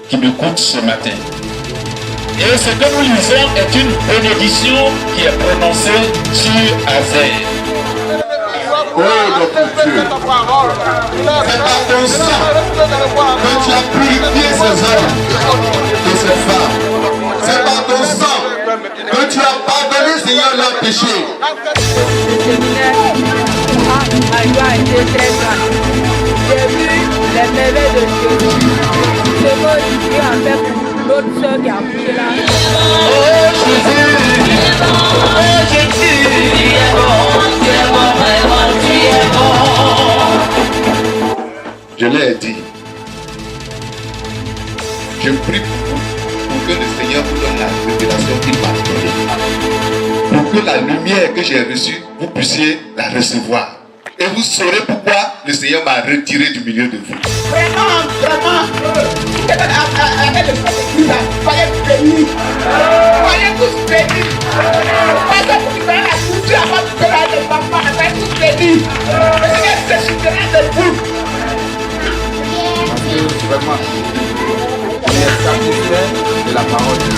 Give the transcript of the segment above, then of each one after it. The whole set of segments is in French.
Qui m'écoute ce matin. Et ce que nous lisons est une bénédiction qui est prononcée sur Azer. Oh notre Dieu, c'est par ton sang que tu as purifié ces hommes et ces femmes. C'est par ton sang que tu as pardonné, Seigneur, leurs péchés. Le séminaire a été très grand. J'ai vu les merveilles de Dieu. Ce que Dieu a fait pour l'autre soeur qui a poussé là. Oh Jésus, tu es bon, oh Jésus, tu es bon, vraiment, tu es bon. Je l'ai dit. Je prie pour que le Seigneur vous donne la révélation qu'il m'a donnée. Pour que la lumière que j'ai reçue, vous puissiez la recevoir. Et vous saurez pourquoi le Seigneur m'a retiré du milieu de vous. Vraiment, avec le Christ, soyez bénis. Soyez tous bénis. Parce que vous verrez la culture avant de faire les enfants, soyez tous bénis. Le Seigneur se soutiendra de vous. Parce que vraiment, on est satisfait de la parole de Dieu.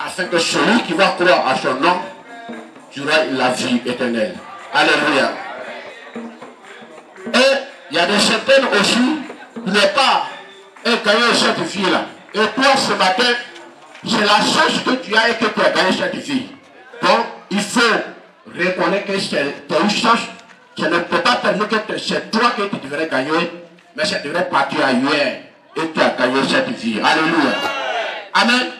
afin que celui qui va croire à son nom, tu auras la vie éternelle. Alléluia. Et il y a des certaines aussi qui n'est pas un cahier certifié là. Et toi ce matin, c'est la chance que tu as et que tu as gagné certifié. Donc il faut reconnaître que c'est une chance. Ça ne peut pas permettre que c'est toi que tu devrais gagner, mais ça devrait partir ailleurs et tu as gagné cette vie. Alléluia. Amen.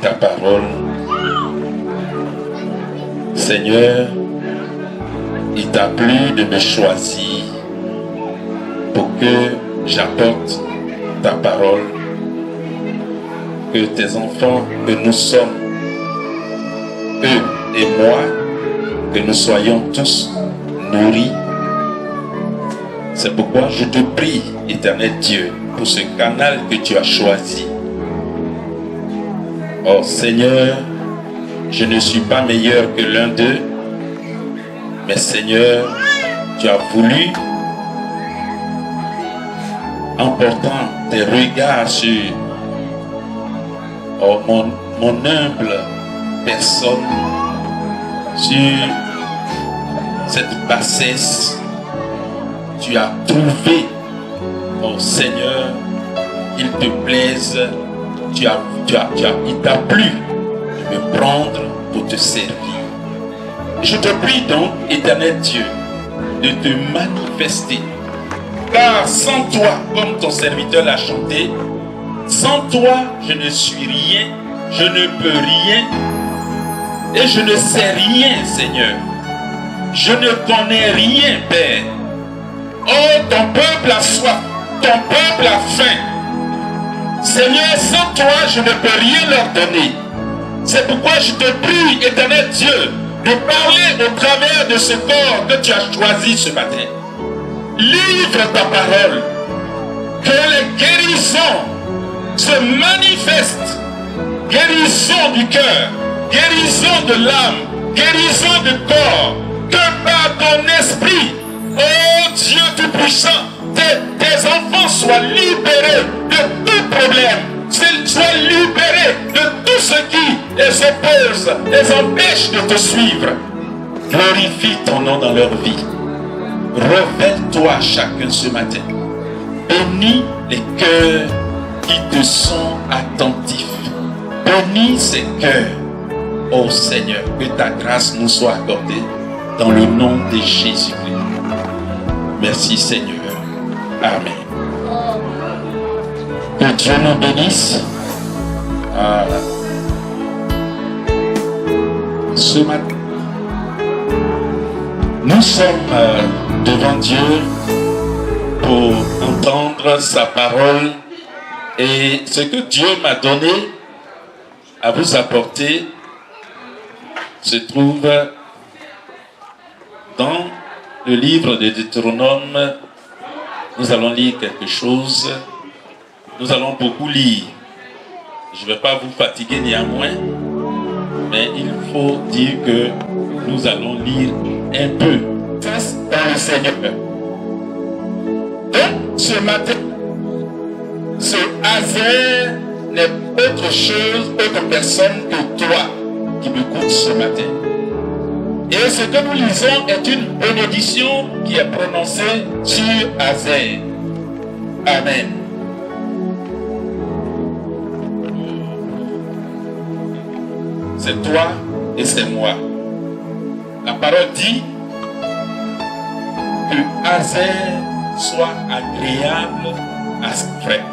Ta parole. Seigneur, il t'a plu de me choisir pour que j'apporte ta parole, que tes enfants, que nous sommes, eux et moi, que nous soyons tous nourris. C'est pourquoi je te prie, éternel Dieu, pour ce canal que tu as choisi. Oh Seigneur, je ne suis pas meilleur que l'un d'eux, mais Seigneur, tu as voulu, en portant tes regards sur mon humble personne, sur cette bassesse, tu as trouvé, oh Seigneur, qu'il te plaise, il t'a plu de me prendre pour te servir. Je te prie donc, éternel Dieu, de te manifester. Car sans toi, comme ton serviteur l'a chanté, sans toi, je ne suis rien, je ne peux rien, et je ne sais rien, Seigneur. Je ne connais rien, Père. Oh, ton peuple a soif, ton peuple a faim. Seigneur, sans toi, je ne peux rien leur donner. C'est pourquoi je te prie, éternel Dieu, de parler au travers de ce corps que tu as choisi ce matin. Livre ta parole, que les guérisons se manifestent. Guérison du cœur, guérison de l'âme, guérison du corps, que par ton esprit, oh Dieu Tout-Puissant, tes enfants soient libérés de tout problème, soient libérés de tout ce qui les oppose, les empêche de te suivre. Glorifie ton nom dans leur vie. Révèle-toi chacun ce matin. Bénis les cœurs qui te sont attentifs. Bénis ces cœurs. Ô Seigneur, que ta grâce nous soit accordée dans le nom de Jésus-Christ. Merci Seigneur. Amen. Que Dieu nous bénisse. Ce matin, nous sommes devant Dieu pour entendre sa parole et ce que Dieu m'a donné à vous apporter se trouve dans le livre de Deutéronome. Nous allons lire quelque chose. Nous allons beaucoup lire. Je ne vais pas vous fatiguer néanmoins, mais il faut dire que nous allons lire un peu. Face dans le Seigneur. Donc, ce matin, ce Hazer n'est autre chose, autre personne que toi qui m'écoute ce matin. Et ce que nous lisons est une bénédiction qui est prononcée sur Hazer. Amen. C'est toi et c'est moi. La parole dit que Hazer soit agréable à ses frères.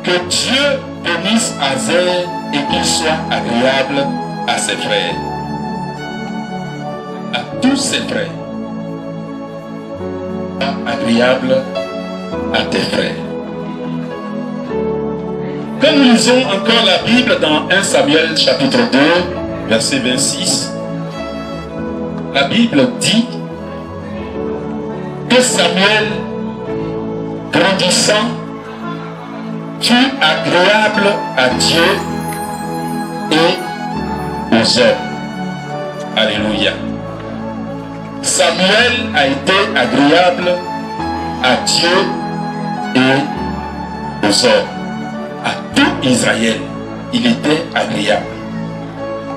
Que Dieu bénisse Hazer et qu'il soit agréable à ses frères. À tous ses frères. Agréable à tes frères. Quand nous lisons encore la Bible dans 1 Samuel chapitre 2, verset 26, la Bible dit que Samuel, grandissant, fut agréable à Dieu et aux hommes. Alléluia. Samuel a été agréable à Dieu et aux hommes. À tout Israël, il était agréable.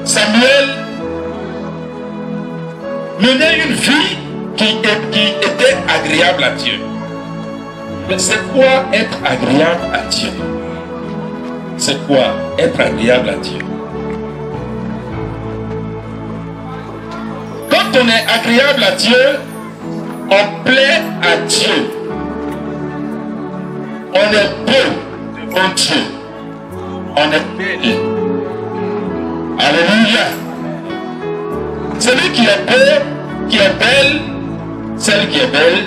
Samuel menait une vie qui était agréable à Dieu. Mais c'est quoi être agréable à Dieu? C'est quoi être agréable à Dieu? Quand on est agréable à Dieu, on plaît à Dieu. On est beau devant Dieu. On est belle. Alléluia. Celui qui est beau, qui est belle, celle qui est belle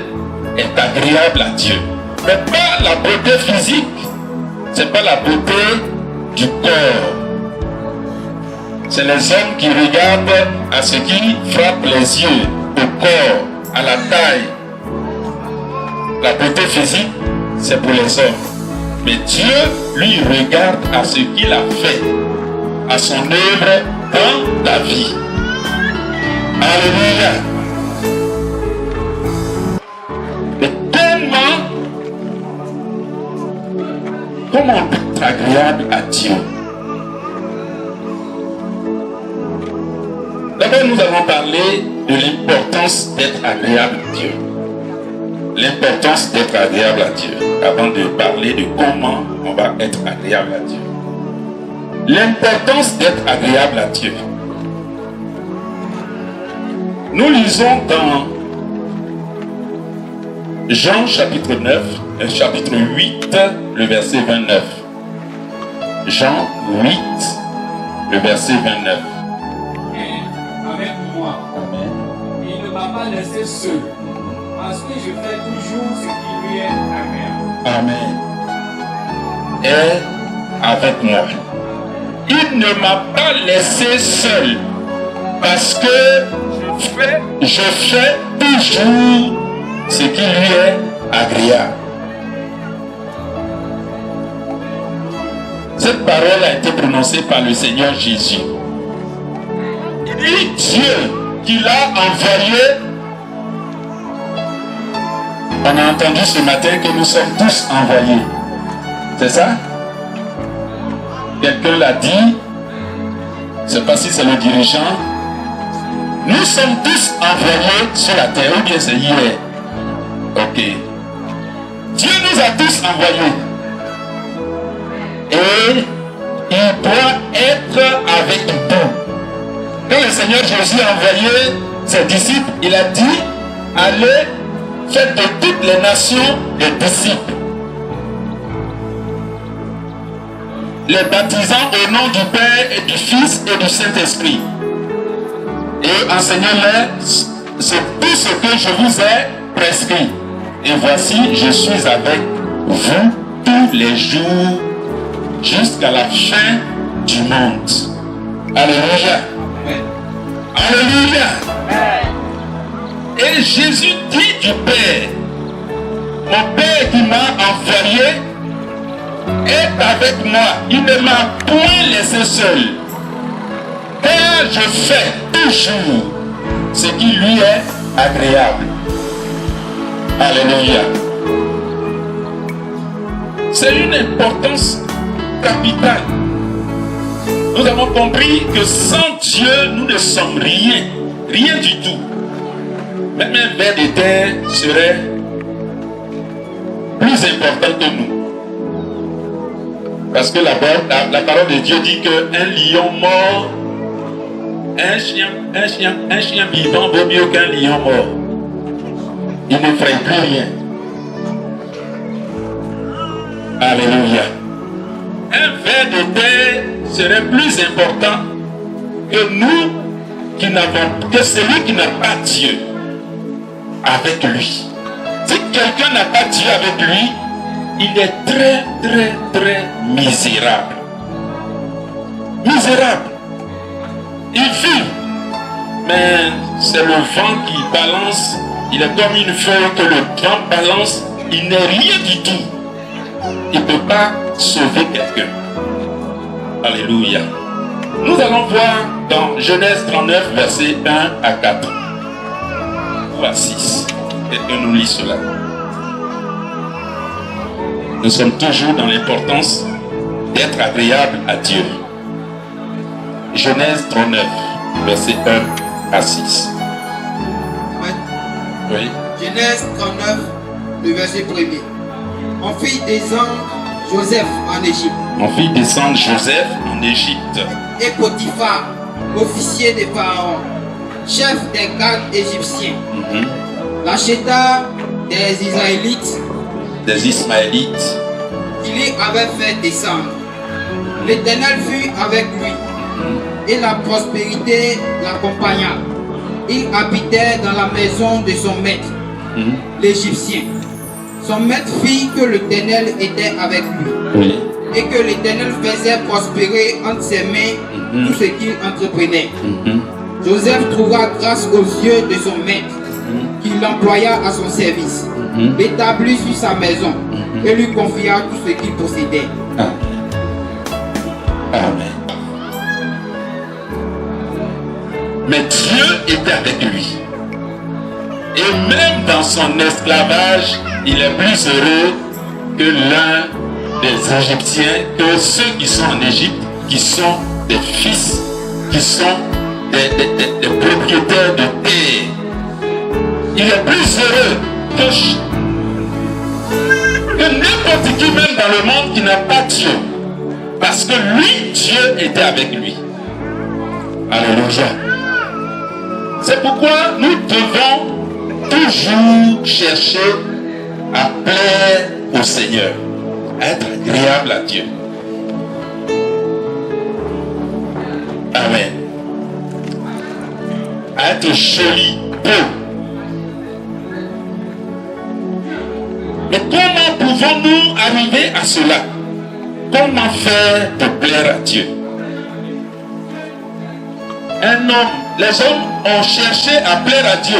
est agréable à Dieu. Mais pas la beauté physique, c'est pas la beauté du corps. C'est les hommes qui regardent à ce qui frappe les yeux, au corps, à la taille. La beauté physique, c'est pour les hommes. Mais Dieu, lui regarde à ce qu'il a fait, à son œuvre dans la vie. Alléluia. Mais comment être agréable à Dieu? D'abord, nous allons parler de l'importance d'être agréable à Dieu. L'importance d'être agréable à Dieu, avant de parler de comment on va être agréable à Dieu. L'importance d'être agréable à Dieu. Nous lisons dans Jean chapitre 9, chapitre 8, le verset 29. Jean 8, le verset 29. Avec moi. Amen. Il ne m'a pas laissé seul, parce que je fais toujours ce qui lui est agréable. Amen. Est avec moi. Il ne m'a pas laissé seul, parce que je fais toujours ce qui lui est agréable. Cette parole a été prononcée par le Seigneur Jésus. Il dit Dieu qui l'a envoyé. On a entendu ce matin que nous sommes tous envoyés. C'est ça? Quelqu'un l'a dit. Je ne sais pas si c'est le dirigeant. Nous sommes tous envoyés sur la terre. Ou bien c'est hier? Ok. Dieu nous a tous envoyés. Et il doit être avec nous. Quand le Seigneur Jésus a envoyé ses disciples, il a dit, allez, faites de toutes les nations des disciples, les baptisant au nom du Père et du Fils et du Saint-Esprit, et enseignez-leur tout ce que je vous ai prescrit. Et voici, je suis avec vous tous les jours jusqu'à la fin du monde. Alléluia. Alléluia. Et Jésus dit du Père, mon Père qui m'a envoyé est avec moi. Il ne m'a point laissé seul, car je fais toujours ce qui lui est agréable. Alléluia. C'est une importance capitale. Nous avons compris que sans Dieu, nous ne sommes rien. Rien du tout. Même un ver de terre serait plus important que nous. Parce que la parole de Dieu dit qu'un lion mort, un chien vivant vaut mieux qu'un lion mort. Il ne ferait plus rien. Alléluia. Un ver de terre serait plus important que nous que celui qui n'a pas Dieu avec lui. Si quelqu'un n'a pas Dieu avec lui, il est très, très, très misérable. Misérable. Il vit, mais c'est le vent qui balance. Il est comme une feuille que le vent balance. Il n'est rien du tout. Il ne peut pas sauver quelqu'un. Alléluia. Nous allons voir dans Genèse 39, versets 1 à 4. Ou à 6. Quelqu'un nous lit cela. Nous sommes toujours dans l'importance d'être agréable à Dieu. Genèse 39, versets 1 à 6. Oui. Genèse 39, le verset 1er. On fit descendre Joseph en Égypte. On fit descendre Joseph en Égypte. Et Potiphar, officier de Pharaon, chef des gardes égyptiens, l'acheta des Israélites. Des Ismaélites. Qui lui avait fait descendre. L'Éternel fut avec lui. Et la prospérité l'accompagna. Il habitait dans la maison de son maître, l'Égyptien. Son maître fit que l'Éternel était avec lui. Oui. Et que l'Éternel faisait prospérer entre ses mains tout ce qu'il entreprenait. Joseph trouva grâce aux yeux de son maître, qui l'employa à son service, l'établit sur sa maison et lui confia tout ce qu'il possédait. Amen. Mais Dieu était avec lui. Et même dans son esclavage, il est plus heureux que l'un des Égyptiens, que ceux qui sont en Égypte, qui sont des fils, qui sont des propriétaires de terre. Il est plus heureux que n'importe qui, même dans le monde, qui n'a pas Dieu. Parce que lui, Dieu était avec lui. Alléluia. C'est pourquoi nous devons toujours chercher à plaire au Seigneur, à être agréable à Dieu. Amen. À être joli, beau. Mais comment pouvons-nous arriver à cela? Comment faire pour plaire à Dieu? Les hommes ont cherché à plaire à Dieu.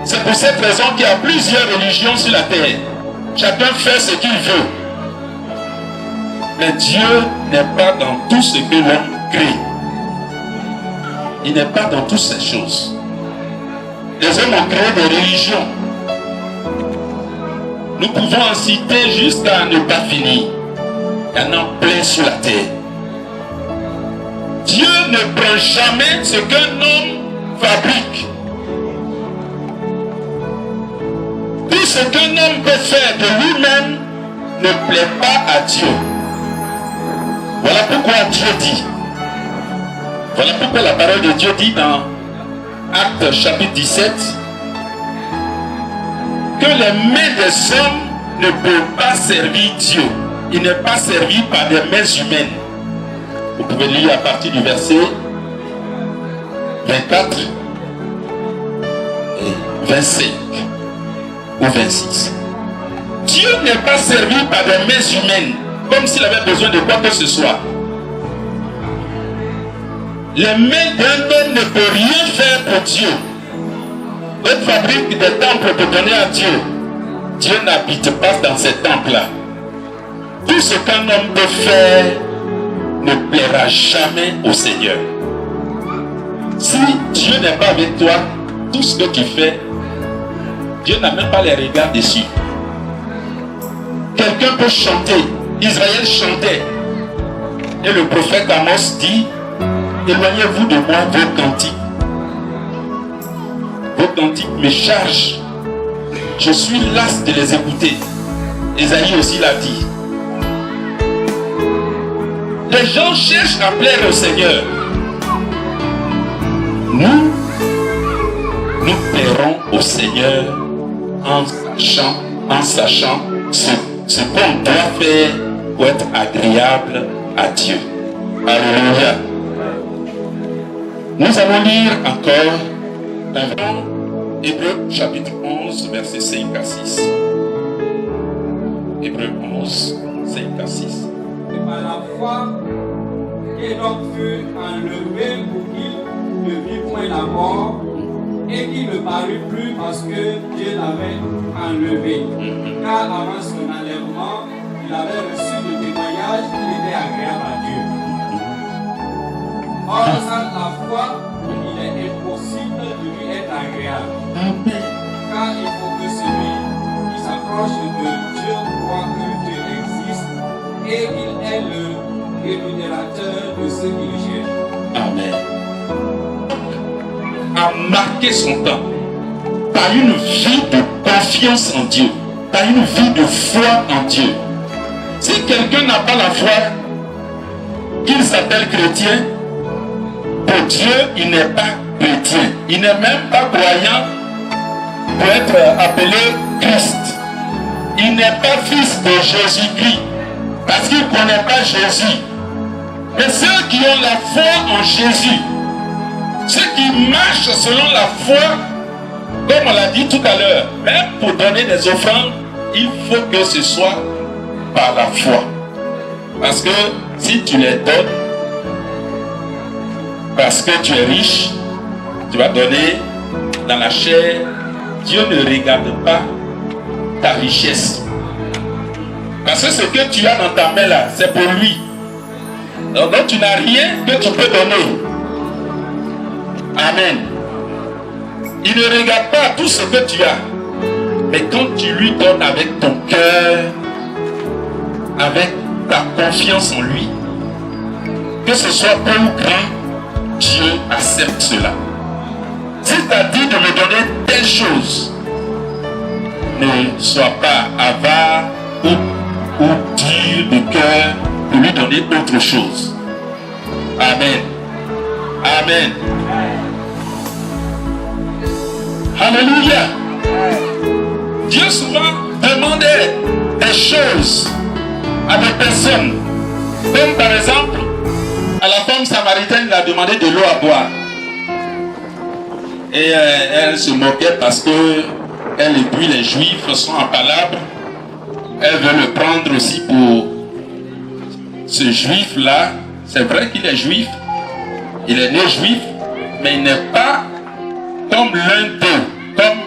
C'est pour cette raison qu'il y a plusieurs religions sur la terre. Chacun fait ce qu'il veut. Mais Dieu n'est pas dans tout ce que l'homme crée. Il n'est pas dans toutes ces choses. Les hommes ont créé des religions. Nous pouvons en citer jusqu'à ne pas finir. Il y en a plein sur la terre. Dieu ne prend jamais ce qu'un homme fabrique. Tout ce qu'un homme peut faire de lui-même ne plaît pas à Dieu. Voilà pourquoi Dieu dit. Voilà pourquoi la parole de Dieu dit dans Actes chapitre 17 que les mains des hommes ne peuvent pas servir Dieu. Il n'est pas servi par des mains humaines. Vous pouvez lire à partir du verset 24 et 25 ou 26. Dieu n'est pas servi par des mains humaines, comme s'il avait besoin de quoi que ce soit. Les mains d'un homme ne peuvent rien faire pour Dieu. On fabrique des temples pour donner à Dieu. Dieu n'habite pas dans ces temples-là. Tout ce qu'un homme peut faire ne plaira jamais au Seigneur. Si Dieu n'est pas avec toi, tout ce que tu fais, Dieu n'a même pas les regards dessus. Quelqu'un peut chanter. Israël chantait. Et le prophète Amos dit: éloignez-vous de moi vos cantiques. Vos cantiques me chargent. Je suis las de les écouter. Ésaïe aussi l'a dit. Les gens cherchent à plaire au Seigneur. Nous plairons au Seigneur en sachant ce qu'on doit faire pour être agréable à Dieu. Alléluia. Nous allons lire encore dans Hébreux chapitre 11, versets 5 à 6. Hébreux 11, 5 à 6. Et par la foi, Enoch fut enlevé pour qu'il ne vit point la mort et qu'il ne parut plus parce que Dieu l'avait enlevé. Car avant son enlèvement, il avait reçu le témoignage qu'il était agréable à Dieu. Or, sans la foi, il est impossible de lui être agréable. Amen. Car il faut que celui qui s'approche de Dieu croit que Dieu existe et qu'il est le rémunérateur de ceux qui le cherchent. Amen. A marqué son temps par une vie de confiance en Dieu, par une vie de foi en Dieu. Si quelqu'un n'a pas la foi, qu'il s'appelle chrétien, pour Dieu, il n'est pas chrétien. Il n'est même pas croyant pour être appelé Christ. Il n'est pas fils de Jésus-Christ parce qu'il ne connaît pas Jésus. Mais ceux qui ont la foi en Jésus, ceux qui marchent selon la foi, comme on l'a dit tout à l'heure, même pour donner des offrandes, il faut que ce soit par la foi. Parce que si tu les donnes, parce que tu es riche, tu vas donner dans la chair. Dieu ne regarde pas ta richesse. Parce que ce que tu as dans ta main là, c'est pour lui. Donc tu n'as rien que tu peux donner. Amen. Il ne regarde pas tout ce que tu as. Mais quand tu lui donnes avec ton cœur, avec ta confiance en lui, que ce soit peu ou grand, Dieu accepte cela. Si tu as dit de me donner telle chose, ne sois pas avare ou dur de cœur de lui donner autre chose. Amen. Amen. Alléluia. Dieu souvent demandait des choses à des personnes. Comme par exemple, à la femme samaritaine, il a demandé de l'eau à boire. Et elle se moquait parce que elle et puis les Juifs sont en palabre. Elle veut le prendre aussi pour ce Juif-là. C'est vrai qu'il est Juif. Il est né Juif, mais il n'est pas comme l'un d'eux, comme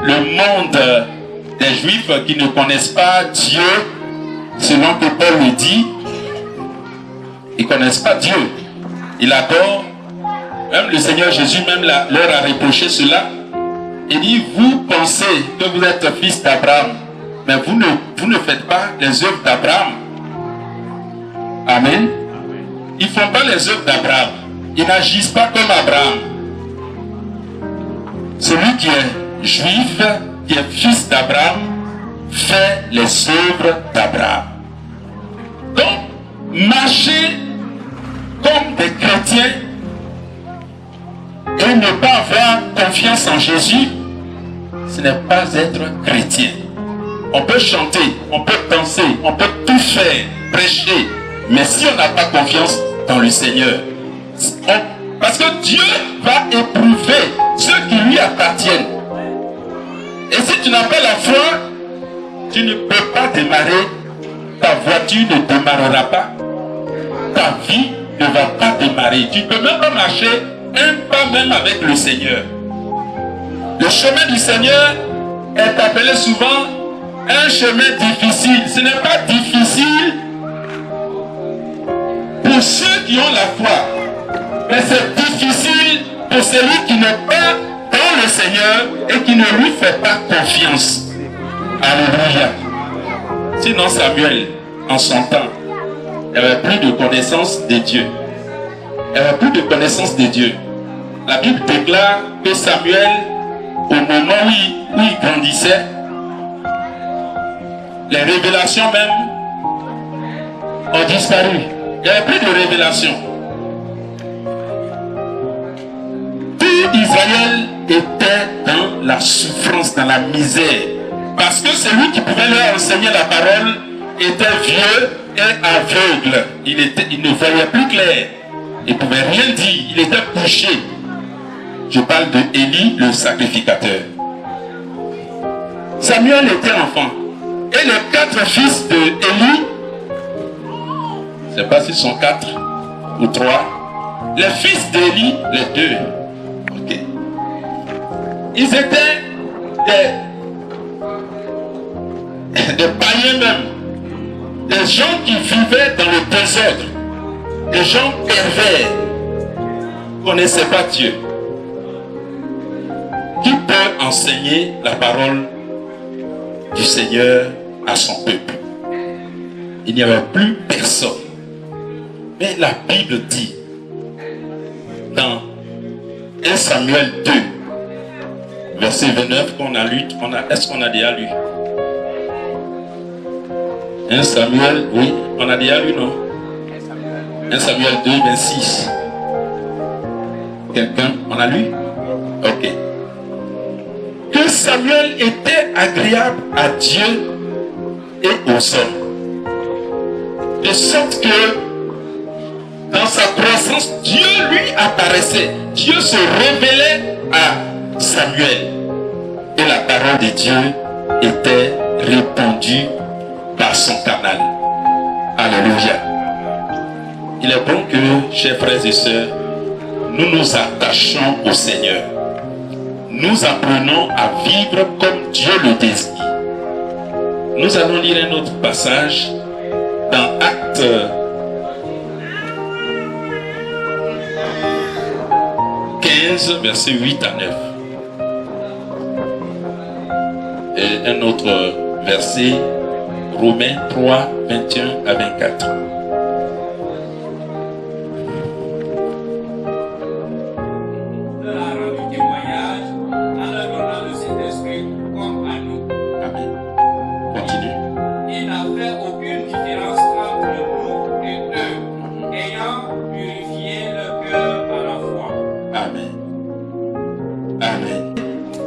le monde des Juifs qui ne connaissent pas Dieu, selon que Paul le dit. Ils ne connaissent pas Dieu. Ils adorent. Même le Seigneur Jésus même leur a reproché cela. Il dit, vous pensez que vous êtes fils d'Abraham, mais vous ne faites pas les œuvres d'Abraham. Amen. Ils ne font pas les œuvres d'Abraham. Ils n'agissent pas comme Abraham. Celui qui est juif, qui est fils d'Abraham, fait les œuvres d'Abraham. Donc, marcher comme des chrétiens et ne pas avoir confiance en Jésus, ce n'est pas être chrétien. On peut chanter, on peut danser, on peut tout faire, prêcher, mais si on n'a pas confiance dans le Seigneur, parce que Dieu va éprouver ceux qui lui appartiennent. Et si tu n'as pas la foi, tu ne peux pas démarrer, ta voiture ne démarrera pas, ta vie ne va pas démarrer. Tu ne peux même pas marcher un pas même avec le Seigneur. Le chemin du Seigneur est appelé souvent un chemin difficile. Ce n'est pas difficile pour ceux qui ont la foi, mais c'est difficile pour celui qui n'est pas dans le Seigneur et qui ne lui fait pas confiance. Alléluia. Sinon Samuel, en son temps, il n'y avait plus de connaissance de Dieu. Il n'y avait plus de connaissance de Dieu. La Bible déclare que Samuel, au moment où il grandissait, les révélations même ont disparu. Il n'y avait plus de révélations. Tout Israël était dans la souffrance, dans la misère. Parce que celui qui pouvait leur enseigner la parole était vieux et aveugle. Il ne voyait plus clair. Il ne pouvait rien dire. Il était couché. Je parle de Élie, le sacrificateur. Samuel était enfant. Et les 4 fils de Élie, je ne sais pas s'ils sont 4 ou 3, les fils d'Élie, les 2, ok. Ils étaient des païens même, des gens qui vivaient dans le désordre, des gens pervers, ne connaissaient pas Dieu. Qui peut enseigner la parole du Seigneur à son peuple? Il n'y avait plus personne. Mais la Bible dit dans 1 Samuel 2, verset 29 qu'on a lu, est-ce qu'on a déjà lu? 1 Samuel, oui, on a déjà lu, non? 1 Samuel 2, 26. Quelqu'un, on a lu? Ok. Que Samuel était agréable à Dieu et aux hommes. De sorte que dans sa présence, Dieu lui apparaissait. Dieu se révélait à Samuel. Et la parole de Dieu était répandue par son canal. Alléluia. Il est bon que, chers frères et sœurs, nous nous attachons au Seigneur. Nous apprenons à vivre comme Dieu le désire. Nous allons lire un autre passage dans Actes 15, versets 8 à 9. Et un autre verset, Romains 3, 21 à 24.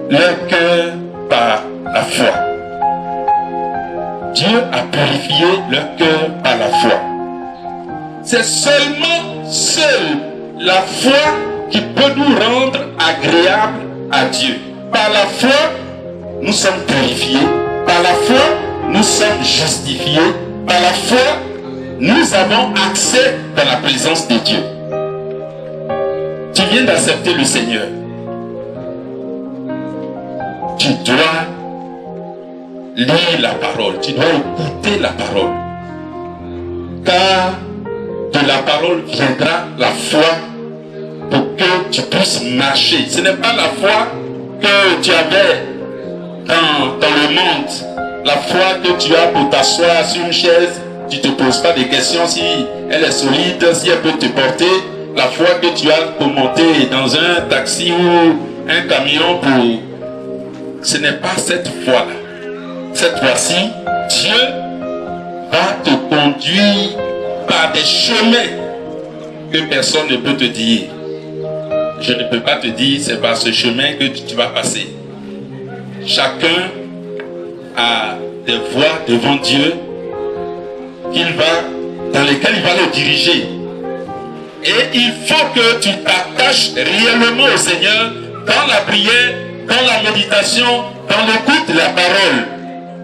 Leur cœur par la foi. Dieu a purifié leur cœur par la foi. C'est seule la foi qui peut nous rendre agréables à Dieu. Par la foi, nous sommes purifiés. Par la foi, nous sommes justifiés. Par la foi, nous avons accès dans la présence de Dieu. Tu viens d'accepter le Seigneur. Tu dois lire la parole, tu dois écouter la parole. Car de la parole viendra la foi pour que tu puisses marcher. Ce n'est pas la foi que tu avais dans le monde. La foi que tu as pour t'asseoir sur une chaise, tu ne te poses pas de questions si elle est solide, si elle peut te porter. La foi que tu as pour monter dans un taxi ou un camion pour... Ce n'est pas cette foi-là. Cette fois-ci, Dieu va te conduire par des chemins que personne ne peut te dire. Je ne peux pas te dire c'est par ce chemin que tu vas passer. Chacun a des voies devant Dieu dans lesquelles il va le diriger. Et il faut que tu t'attaches réellement au Seigneur dans la prière, dans la méditation, dans l'écoute de la parole.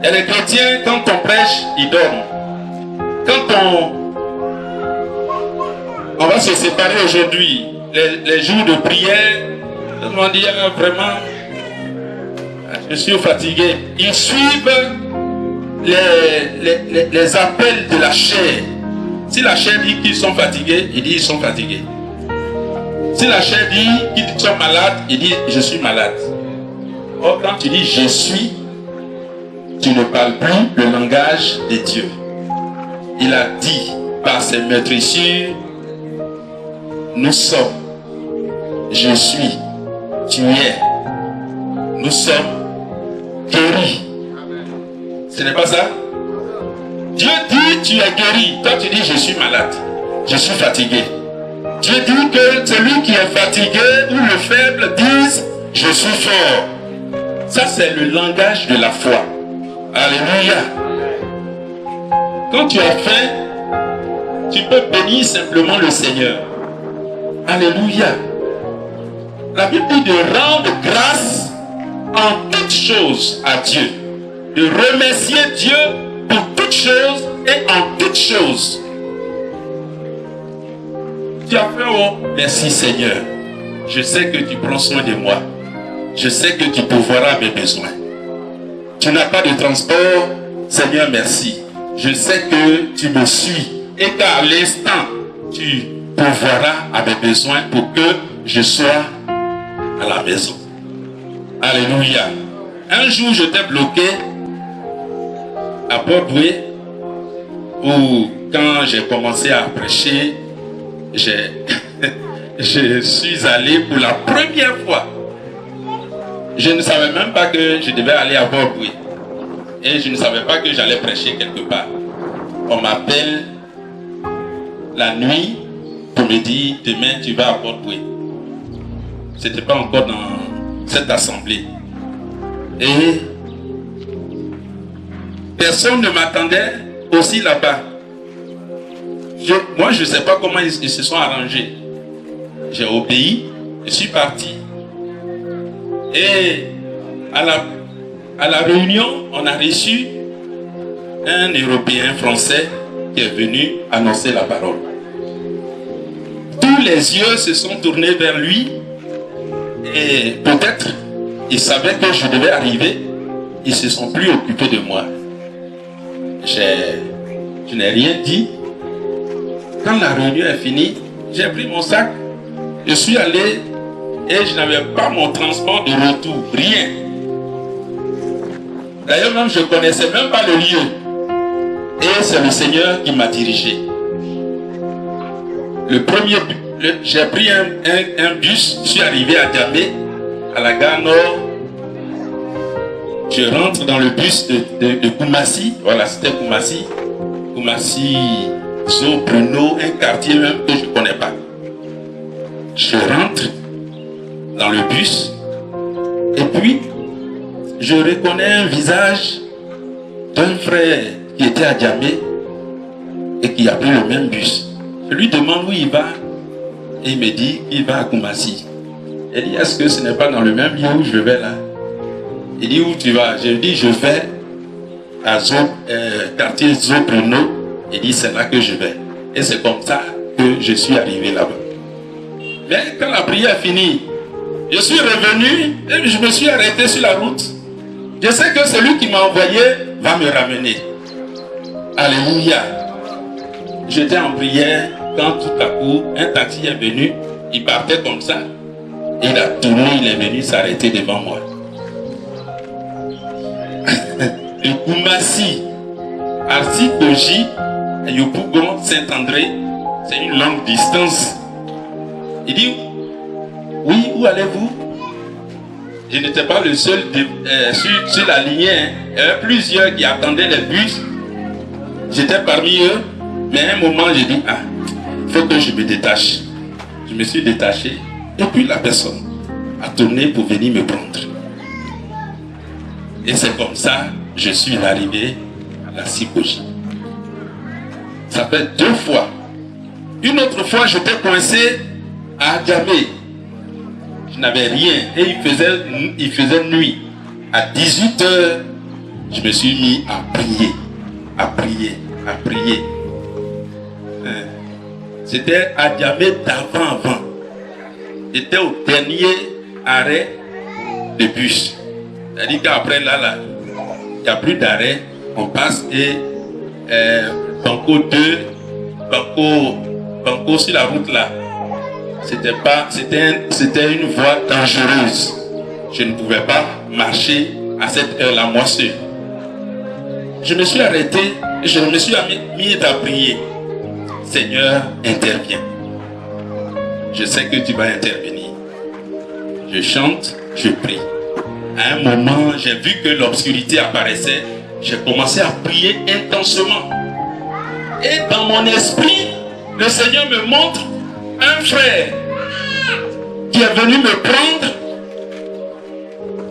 Et les chrétiens, quand on prêche, ils dorment. Quand on va se séparer aujourd'hui, les jours de prière, on va dire vraiment, je suis fatigué. Ils suivent les appels de la chair. Si la chair dit qu'ils sont fatigués, ils disent qu'ils sont fatigués. Si la chair dit qu'ils sont malades, ils disent je suis malade. Or, quand tu dis je suis, tu ne parles plus le langage de Dieu. Il a dit par ses meurtrissures, nous sommes, je suis, tu es, nous sommes guéris. Ce n'est pas ça? Dieu dit tu es guéri. Toi tu dis je suis malade, je suis fatigué. Dieu dit que celui qui est fatigué ou le faible dise je suis fort. Ça c'est le langage de la foi. Alléluia. Quand tu as faim, tu peux bénir simplement le Seigneur. Alléluia. La Bible dit de rendre grâce en toutes choses à Dieu. De remercier Dieu pour toutes choses et en toutes choses. Tu as fait, oh, merci Seigneur. Je sais que tu prends soin de moi. Je sais que tu pourvoiras mes besoins. Tu n'as pas de transport, Seigneur, merci. Je sais que tu me suis et qu'à l'instant, tu pourvoiras à mes besoins pour que je sois à la maison. Alléluia. Un jour, je t'ai bloqué à Port-Boué où quand j'ai commencé à prêcher, je suis allé pour la première fois. Je ne savais même pas que je devais aller à Port-Boué. Et je ne savais pas que j'allais prêcher quelque part. On m'appelle la nuit pour me dire demain tu vas à Port-Boué. Ce n'était pas encore dans cette assemblée. Et personne ne m'attendait aussi là-bas. Moi, je ne sais pas comment ils se sont arrangés. J'ai obéi, je suis parti. Et à la réunion, on a reçu un Européen français qui est venu annoncer la parole. Tous les yeux se sont tournés vers lui et peut-être ils savaient que je devais arriver. Ils ne se sont plus occupés de moi. Je n'ai rien dit. Quand la réunion est finie, j'ai pris mon sac. Je suis allé Et je n'avais pas mon transport de retour, rien. D'ailleurs, même je ne connaissais même pas le lieu. Et c'est le Seigneur qui m'a dirigé. J'ai pris un bus, je suis arrivé à Djamé, à la gare Nord. Je rentre dans le bus de Koumassi. Voilà, c'était Koumassi. Koumassi, Zo, Bruno, un quartier même que je ne connais pas. Je rentre dans le bus et puis je reconnais un visage d'un frère qui était à Djamé et qui a pris le même bus. Je lui demande où il va et il me dit qu'il va à Koumassi. Il dit, est-ce que ce n'est pas dans le même lieu où je vais là? Il dit, où tu vas? Je lui dis, je vais à quartier Zo Bruno. Il dit, c'est là que je vais. Et c'est comme ça que je suis arrivé là-bas. Mais quand la prière est finie, je suis revenu et je me suis arrêté sur la route. Je sais que celui qui m'a envoyé va me ramener. Alléluia. J'étais en prière quand tout à coup, un taxi est venu. Il partait comme ça. Il a tourné, il est venu s'arrêter devant moi. Le Koumassi, Arsi-Koji, Yopougon, Saint-André, c'est une longue distance. Il dit, oui, où allez-vous? Je n'étais pas le seul sur la lignée. Il y avait plusieurs qui attendaient les bus. J'étais parmi eux. Mais à un moment, j'ai dit, il faut que je me détache. Je me suis détaché. Et puis la personne a tourné pour venir me prendre. Et c'est comme ça que je suis arrivé à la Sikoji. Ça fait 2 fois. Une autre fois, j'étais coincé à Djamé. Je n'avais rien. Et il faisait nuit. À 18h, je me suis mis à prier. À prier. À prier. C'était à Djamé d'avant. J'étais au dernier arrêt de bus. C'est-à-dire qu'après là, il n'y a plus d'arrêt. On passe et Banco 2, Banco sur la route là. C'était une voie dangereuse. Je ne pouvais pas marcher à cette heure-là, moi seul. Je me suis arrêté et je me suis mis à prier. Seigneur, interviens. Je sais que tu vas intervenir. Je chante, je prie. À un moment, j'ai vu que l'obscurité apparaissait. J'ai commencé à prier intensément. Et dans mon esprit, le Seigneur me montre un frère qui est venu me prendre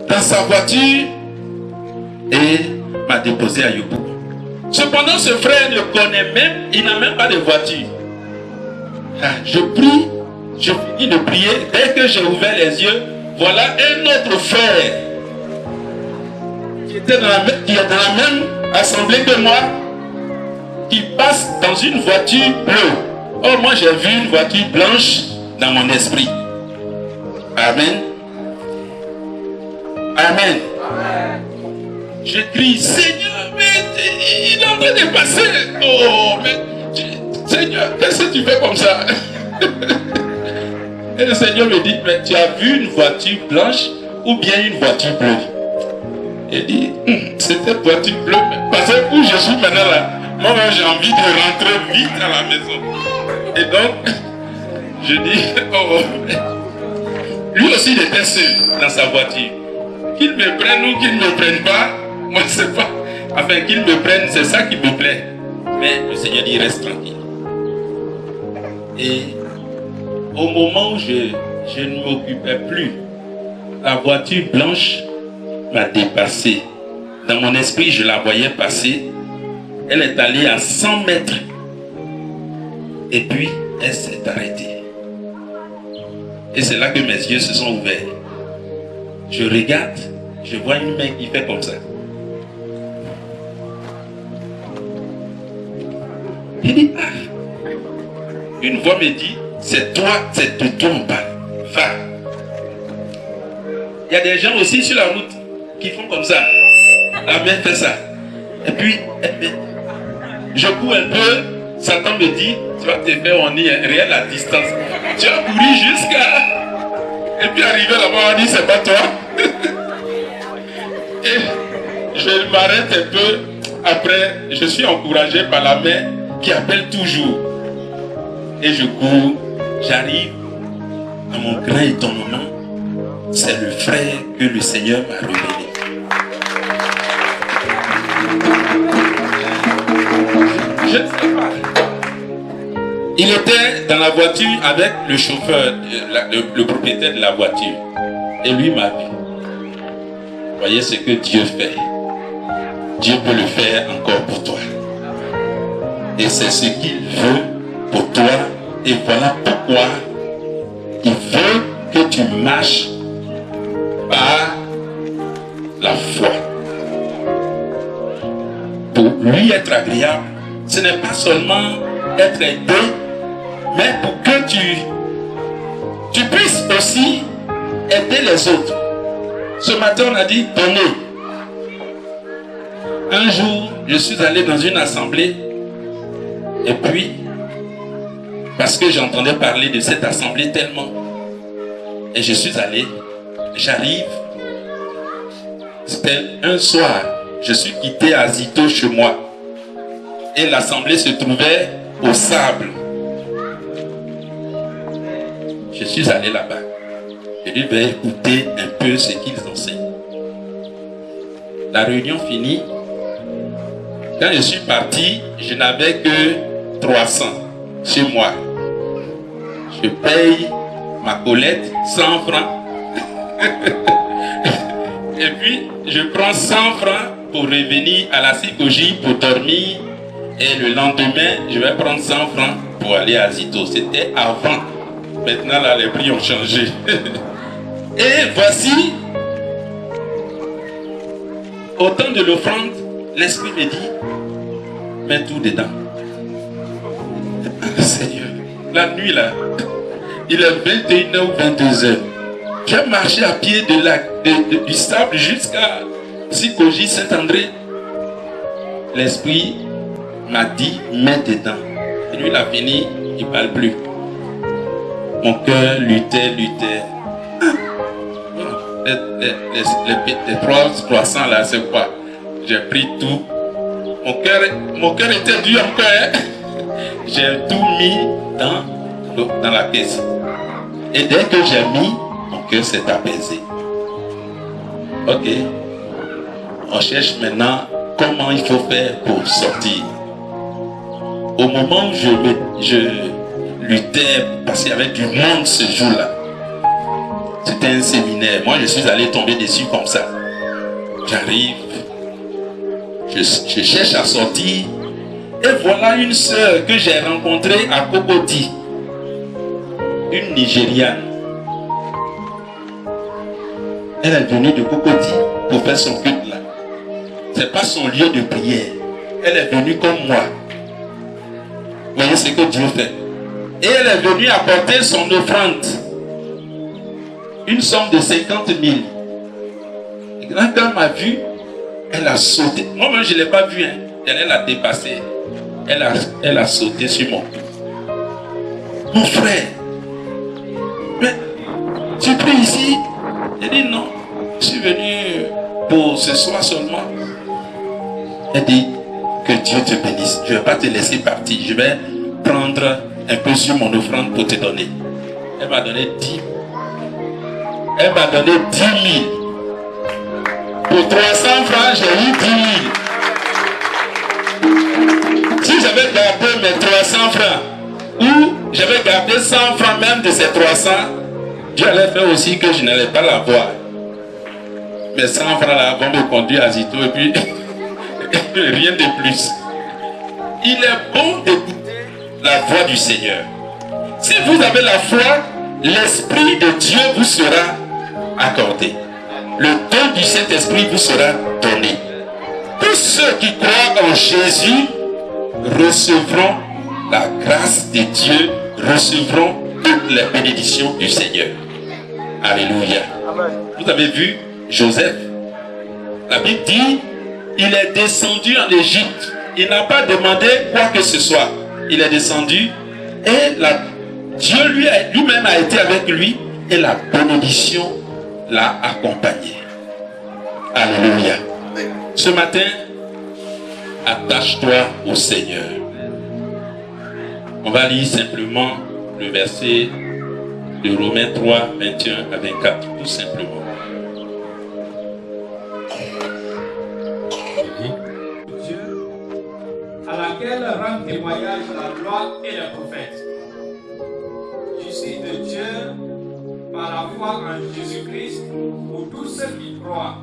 dans sa voiture et m'a déposé à Yopou. Cependant, ce frère ne connaît même, il n'a même pas de voiture. Je prie, je finis de prier. Dès que j'ai ouvert les yeux, voilà un autre frère qui est dans la même assemblée que moi, qui passe dans une voiture bleue. Oh, moi j'ai vu une voiture blanche dans mon esprit. Amen. Amen. Je crie, Seigneur, mais il est en train de passer. Oh, mais Seigneur, qu'est-ce que tu fais comme ça? Et le Seigneur me dit, mais tu as vu une voiture blanche ou bien une voiture bleue? Il dit, c'était voiture bleue. Parce que où je suis maintenant là, moi j'ai envie de rentrer vite à la maison. Et donc, je dis, oh, lui aussi il était seul dans sa voiture. Qu'il me prenne ou qu'il ne me prenne pas, moi je ne sais pas. Enfin, qu'il me prenne, c'est ça qui me plaît. Mais le Seigneur dit, reste tranquille. Et au moment où je ne m'occupais plus, la voiture blanche m'a dépassé. Dans mon esprit, je la voyais passer. Elle est allée à 100 mètres. Et puis, elle s'est arrêtée. Et c'est là que mes yeux se sont ouverts. Je regarde, je vois une main qui fait comme ça. Il dit, une voix me dit, c'est toi, c'est de toi on parle. Va. Il y a des gens aussi sur la route qui font comme ça. La main fait ça. Et puis, je cours un peu. Satan me dit, tu vas te faire en réel à distance. Tu as couru jusqu'à... Et puis arrivé là-bas, on dit c'est pas toi. Et je m'arrête un peu. Après, je suis encouragé par la mère qui appelle toujours. Et je cours, j'arrive. À mon grand étonnement, c'est le frère que le Seigneur m'a révélé. Je ne sais pas. Il était dans la voiture avec le chauffeur, le propriétaire de la voiture. Et lui m'a vu. Voyez ce que Dieu fait. Dieu peut le faire encore pour toi. Et c'est ce qu'il veut pour toi. Et voilà pourquoi il veut que tu marches par la foi. Pour lui être agréable, ce n'est pas seulement être aidé, mais pour que tu puisses aussi aider les autres. Ce matin, on a dit donner. Un jour, je suis allé dans une assemblée et puis, parce que j'entendais parler de cette assemblée tellement, et je suis allé, j'arrive, c'était un soir, je suis quitté à Zito chez moi, et l'assemblée se trouvait au sable. Je suis allé là-bas, je lui vais écouter un peu ce qu'ils enseignent. La réunion finie, quand je suis parti, je n'avais que 300 chez moi. Je paye ma collecte 100 francs. Et puis, je prends 100 francs pour revenir à la psychologie pour dormir. Et le lendemain, je vais prendre 100 francs pour aller à Zito. C'était avant. Maintenant, là, les prix ont changé. Et voici, au temps de l'offrande, l'Esprit me dit, mets tout dedans. Seigneur, la nuit là, il est 21h ou 22h. J'ai marché à pied du sable jusqu'à Psychologie Saint-André. L'Esprit m'a dit, mets dedans. Et lui, il a fini, il ne parle plus. Mon cœur luttait. Les 300 là, c'est quoi? J'ai pris tout. Mon cœur était dur encore. Hein? J'ai tout mis dans la caisse. Et dès que j'ai mis, mon cœur s'est apaisé. Ok. On cherche maintenant comment il faut faire pour sortir. Au moment où je luttais, parce qu'il y avait du monde ce jour-là. C'était un séminaire. Moi, je suis allé tomber dessus comme ça. J'arrive. Je cherche à sortir. Et voilà une sœur que j'ai rencontrée à Kokoti. Une Nigériane. Elle est venue de Kokoti pour faire son culte là. Ce n'est pas son lieu de prière. Elle est venue comme moi. Vous voyez ce que Dieu fait. Et elle est venue apporter son offrande. Une somme de 50 000. Et quand elle m'a vu, elle a sauté. Moi-même, je ne l'ai pas vu. Hein. Elle a dépassé. Elle a sauté sur mon cou. Mon frère, mais tu pries ici? Elle dit non. Je suis venu pour ce soir seulement. Elle dit que Dieu te bénisse. Je ne vais pas te laisser partir. Je vais prendre un peu sur mon offrande pour te donner. Elle m'a donné 10 000. Elle m'a donné 10 000. Pour 300 francs, j'ai eu 10 000. Si j'avais gardé mes 300 francs, ou j'avais gardé 100 francs même de ces 300, Dieu allait faire aussi que je n'allais pas l'avoir. Mais 100 francs là vont me conduire à Zito et puis rien de plus. Il est bon d'écouter la voix du Seigneur. Si vous avez la foi, l'Esprit de Dieu vous sera accordé. Le don du Saint-Esprit vous sera donné. Tous ceux qui croient en Jésus recevront la grâce de Dieu, recevront toutes les bénédictions du Seigneur. Alléluia. Amen. Vous avez vu Joseph. La Bible dit, il est descendu en Égypte. Il n'a pas demandé quoi que ce soit. Il est descendu et Dieu lui-même a été avec lui et la bénédiction l'a accompagné. Alléluia. Ce matin, attache-toi au Seigneur. On va lire simplement le verset de Romains 3, 21 à 24, tout simplement. Dieu, à laquelle rend témoignage la loi et les prophètes. Je suis de Dieu par la foi en Jésus-Christ pour tous ceux qui croient.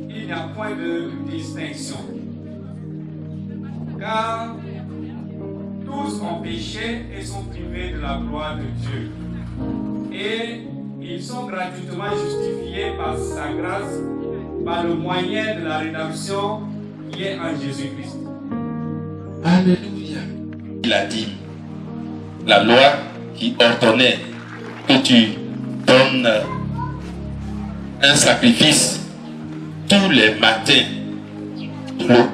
Il n'y a point de distinction. Car tous ont péché et sont privés de la gloire de Dieu. Et ils sont gratuitement justifiés par sa grâce, par le moyen de la rédemption qui est en Jésus-Christ. Alléluia. Il a dit, la loi qui ordonnait que tu donnes un sacrifice tous les matins,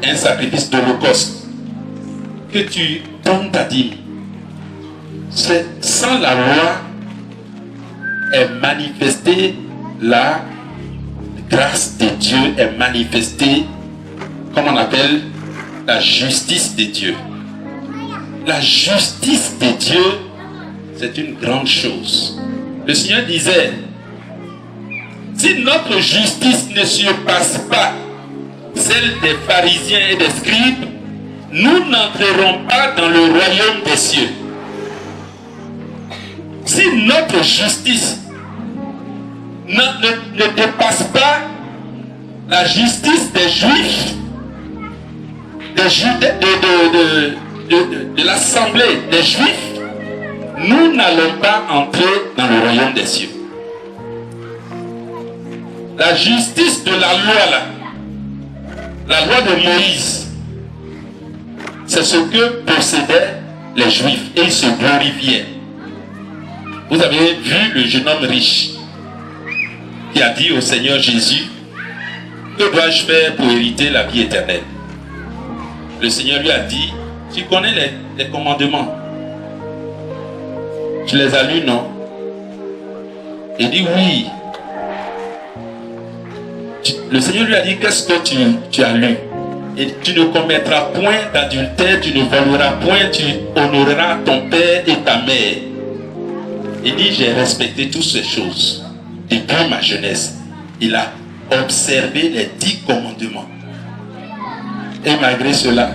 un sacrifice d'holocauste, que tu donnes ta dîme. C'est sans la loi est manifestée la grâce de Dieu, est manifestée, comme on appelle, la justice de Dieu. La justice de Dieu, c'est une grande chose. Le Seigneur disait, si notre justice ne surpasse pas celle des pharisiens et des scribes, nous n'entrerons pas dans le royaume des cieux. Si notre justice ne dépasse pas la justice des Juifs, de l'assemblée des Juifs, nous n'allons pas entrer dans le royaume des cieux. La justice de la loi là, la loi de Moïse, c'est ce que possédaient les Juifs et ils se glorifiaient. Vous avez vu le jeune homme riche qui a dit au Seigneur Jésus, que dois-je faire pour hériter la vie éternelle? Le Seigneur lui a dit, tu connais les commandements. Tu les as lus, non? Il dit oui. Le Seigneur lui a dit, qu'est-ce que tu as lu? Et tu ne commettras point d'adultère, tu ne voleras point, tu honoreras ton père et ta mère. Il dit, j'ai respecté toutes ces choses depuis ma jeunesse. Il a observé les 10 commandements. Et malgré cela,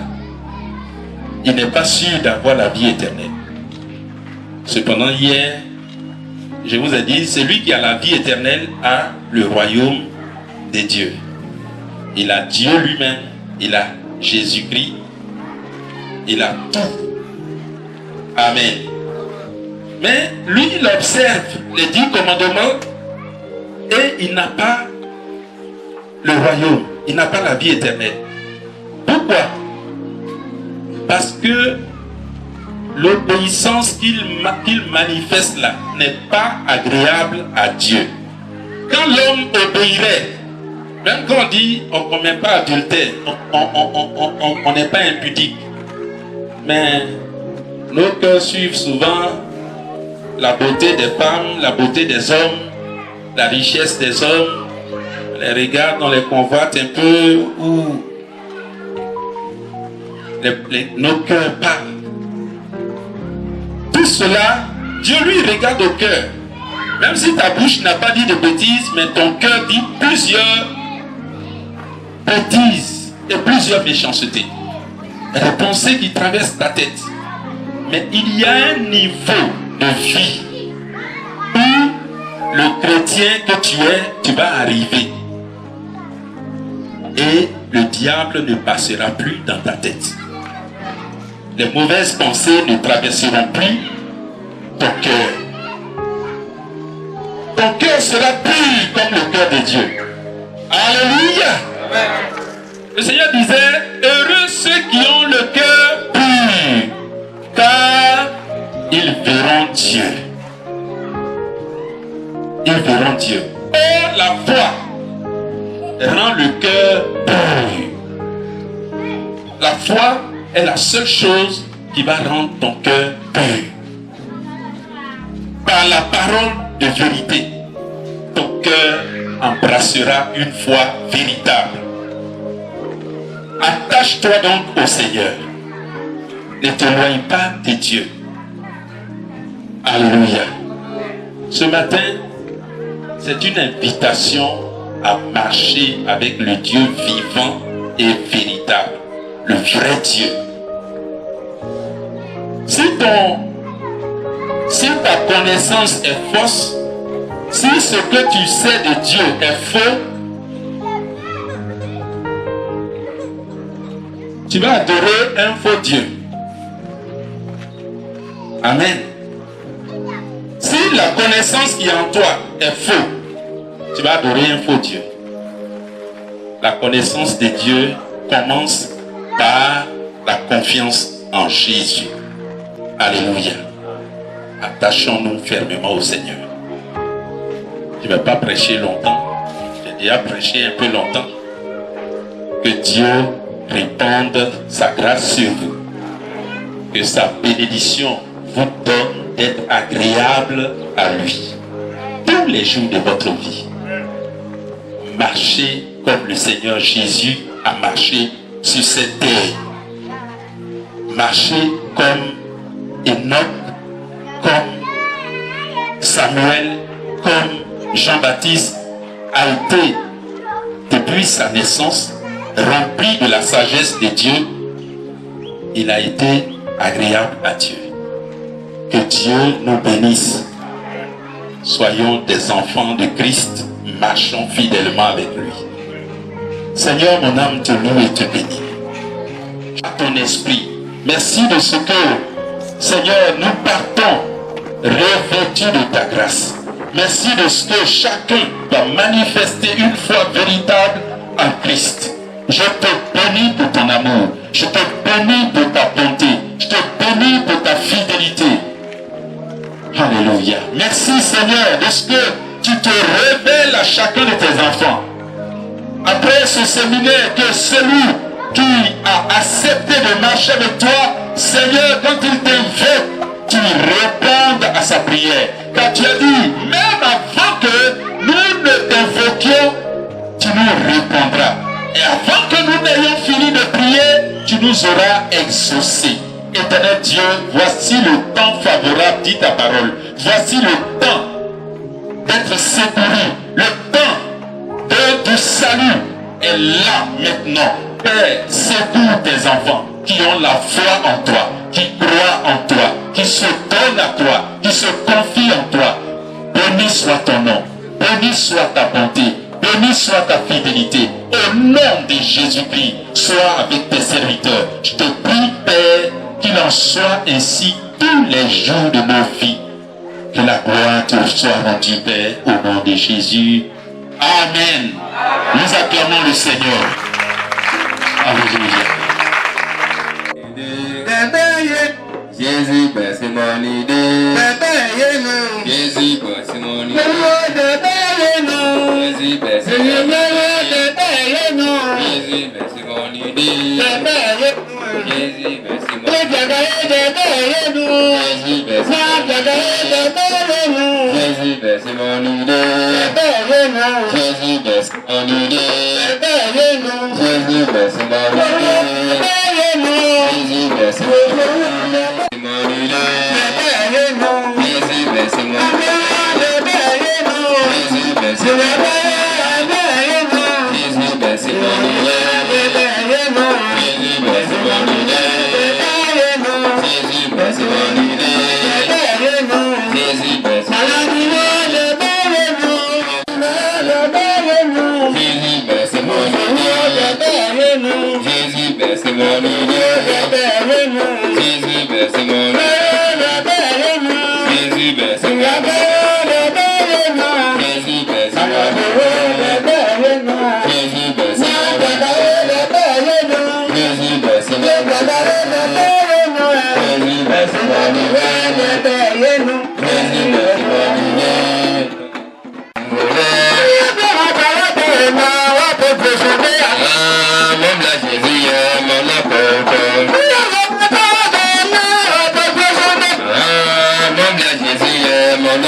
il n'est pas sûr d'avoir la vie éternelle. Cependant, hier, je vous ai dit, celui qui a la vie éternelle a le royaume des dieux. Il a Dieu lui-même, il a Jésus-Christ, il a tout. Amen. Mais lui, il observe les 10 commandements et il n'a pas le royaume, il n'a pas la vie éternelle. Pourquoi? Parce que l'obéissance qu'il manifeste là n'est pas agréable à Dieu. Quand l'homme obéirait, même quand on dit on ne commet pas adultère, on n'est pas impudique. Mais nos cœurs suivent souvent la beauté des femmes, la beauté des hommes, la richesse des hommes. Les regards, on les convoite un peu, où nos cœurs parlent. Tout cela, Dieu lui regarde au cœur. Même si ta bouche n'a pas dit de bêtises, mais ton cœur dit plusieurs bêtises et plusieurs méchancetés. Les pensées qui traversent ta tête. Mais il y a un niveau de vie où le chrétien que tu es, tu vas arriver. Et le diable ne passera plus dans ta tête. Les mauvaises pensées ne traverseront plus ton cœur. Ton cœur sera pur comme le cœur de Dieu. Alléluia. Amen. Le Seigneur disait, heureux ceux qui ont le cœur pur, car ils verront Dieu. Ils verront Dieu. Or, la foi rend le cœur pur. La foi est la seule chose qui va rendre ton cœur pur. par la parole de vérité, ton cœur embrassera une foi véritable. Attache-toi donc au Seigneur. Ne t'éloigne pas de Dieu. Alléluia. Ce matin, c'est une invitation à marcher avec le Dieu vivant et véritable, le vrai Dieu. Si ta connaissance est fausse, si ce que tu sais de Dieu est faux, tu vas adorer un faux Dieu. Amen. Si la connaissance qui est en toi est faux, tu vas adorer un faux Dieu. La connaissance de Dieu commence par la confiance en Jésus. Alléluia. Attachons-nous fermement au Seigneur. Je ne vais pas prêcher longtemps. J'ai déjà prêché un peu longtemps. Que Dieu répande sa grâce sur vous. Que sa bénédiction vous donne d'être agréable à lui. Tous les jours de votre vie. Marchez comme le Seigneur Jésus a marché sur cette terre. Marchez comme Enoch, comme Samuel, comme Jean-Baptiste a été, depuis sa naissance, rempli de la sagesse de Dieu. Il a été agréable à Dieu. Que Dieu nous bénisse. Soyons des enfants de Christ, marchons fidèlement avec lui. Seigneur, mon âme te loue et te bénit. À ton esprit, merci de ce que, Seigneur, nous partons revêtus de ta grâce. Merci de ce que chacun va manifester une foi véritable en Christ. Je te bénis pour ton amour. Je te bénis pour ta bonté. Je te bénis pour ta fidélité. Alléluia. Merci Seigneur de ce que tu te révèles à chacun de tes enfants. Après ce séminaire, que celui qui a accepté de marcher avec toi, Seigneur, quand il t'invite, tu répondes à sa prière. Car tu as dit, même avant que nous ne t'invoquions, tu nous répondras. Et avant que nous n'ayons fini de prier, tu nous auras exaucés. Éternel Dieu, voici le temps favorable, dit ta parole. Voici le temps d'être secouru. Le temps du salut est là maintenant. Père, secours tes enfants qui ont la foi en toi, qui croient en toi, qui se donnent à toi, qui se confient en toi. Béni soit ton nom, béni soit ta bonté, béni soit ta fidélité. Au nom de Jésus-Christ, sois avec tes serviteurs. Je te prie, Père, qu'il en soit ainsi tous les jours de nos vies. Que la gloire te soit rendue, Père, au nom de Jésus. Amen. Nous acclamons le Seigneur. Alléluia. Jésus, c'est mon idée. Jésus, c'est mon idée. Jésus, c'est mon idée. Jésus, c'est mon idée. Jésus, c'est mon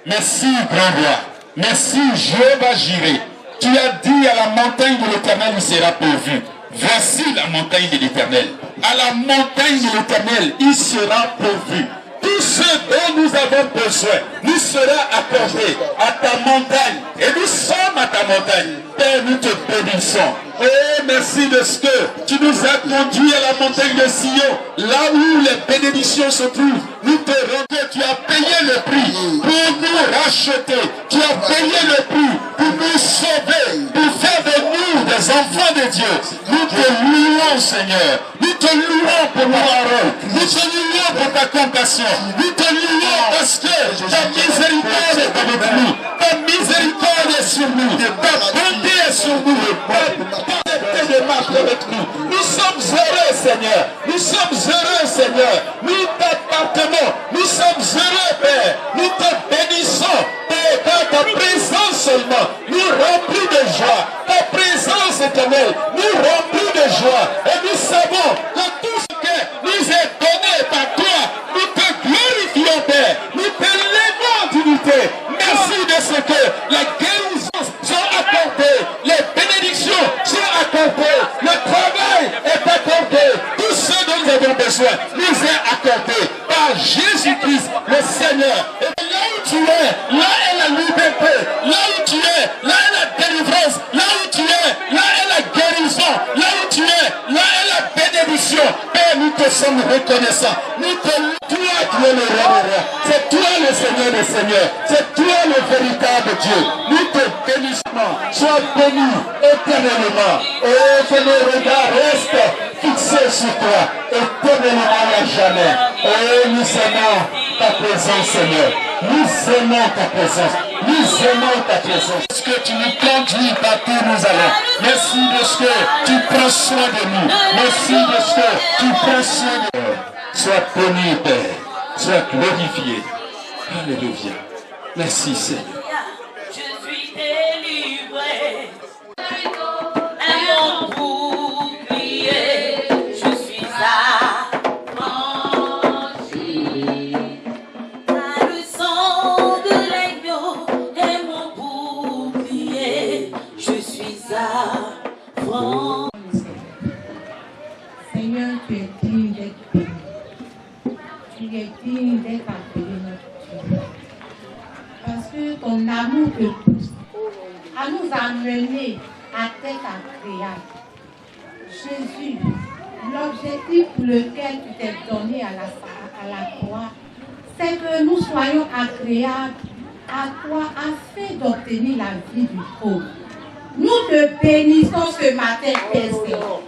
Merci, grand roi. Merci, Jéhovah Jireh. Tu as dit à la montagne de l'Éternel, il sera pourvu. Voici la montagne de l'Éternel. À la montagne de l'Éternel, il sera pourvu. Tout ce dont nous avons besoin nous sera accordé à ta montagne. Et nous sommes à ta montagne. Père, nous te bénissons. Oh, merci de ce que tu nous as conduits à la montagne de Sion, là où les bénédictions se trouvent. Nous te rendons, tu as payé le prix pour nous racheter. Tu as payé le prix pour nous sauver, pour faire de nous des enfants de Dieu. Nous te louons, Seigneur. Nous te louons pour nos paroles. Nous te louons pour ta compassion. Nous te louons parce que ta miséricorde est avec nous. Ta miséricorde est sur nous. Ta bonté est sur nous. Ta démarche avec nous. Nous sommes heureux, Seigneur. Nous sommes heureux, Seigneur. Nous t'appartenons. Nous sommes heureux, Père. Nous te bénissons. Par ta présence seulement nous remplit de joie. Ta présence éternelle nous remplit de joie. Et nous savons que tout ce qui nous est donné par toi, nous te glorifions, Père. Nous te levons en dignité. Merci de ce que les guérisons sont accordées, les bénédictions sont accordées, le travail est accordé. Tout ce dont nous avons besoin nous est accordé par Jésus-Christ, le Seigneur. Et là où tu es, là est la liberté. Là où tu es, là est la délivrance. Là où tu es, là est la guérison. Là où tu es, là est la bénédiction. Père, nous te sommes reconnaissants. Nous te louons. Toi, tu es le roi des rois. C'est toi le Seigneur des seigneurs. C'est toi le véritable Dieu. Nous te bénissons. Sois béni éternellement. Et que nos regards restent fixés sur toi éternellement et à jamais. Et nous aimons ta présence, Seigneur. Nous aimons ta présence. Nous aimons ta présence. Parce que tu nous conduis partout où nous allons. Merci de ce que tu prends soin de nous. Merci de ce que tu prends soin de nous. Sois béni, Père. Sois glorifié. Alléluia. Merci, Seigneur. Je suis délivré. Un pour prier. Je suis affranchi. Par le sang de l'agneau et mon bouclier. Je suis affranchi. Seigneur, tu es digne d'être béni. Tu es digne d'être appelé notre Dieu. Parce que ton amour te pousse à nous amener à tête agréable. Jésus, l'objectif pour lequel tu t'es donné à la croix, c'est que nous soyons agréables à toi afin d'obtenir la vie du pauvre. Nous te bénissons ce matin, Père Seigneur.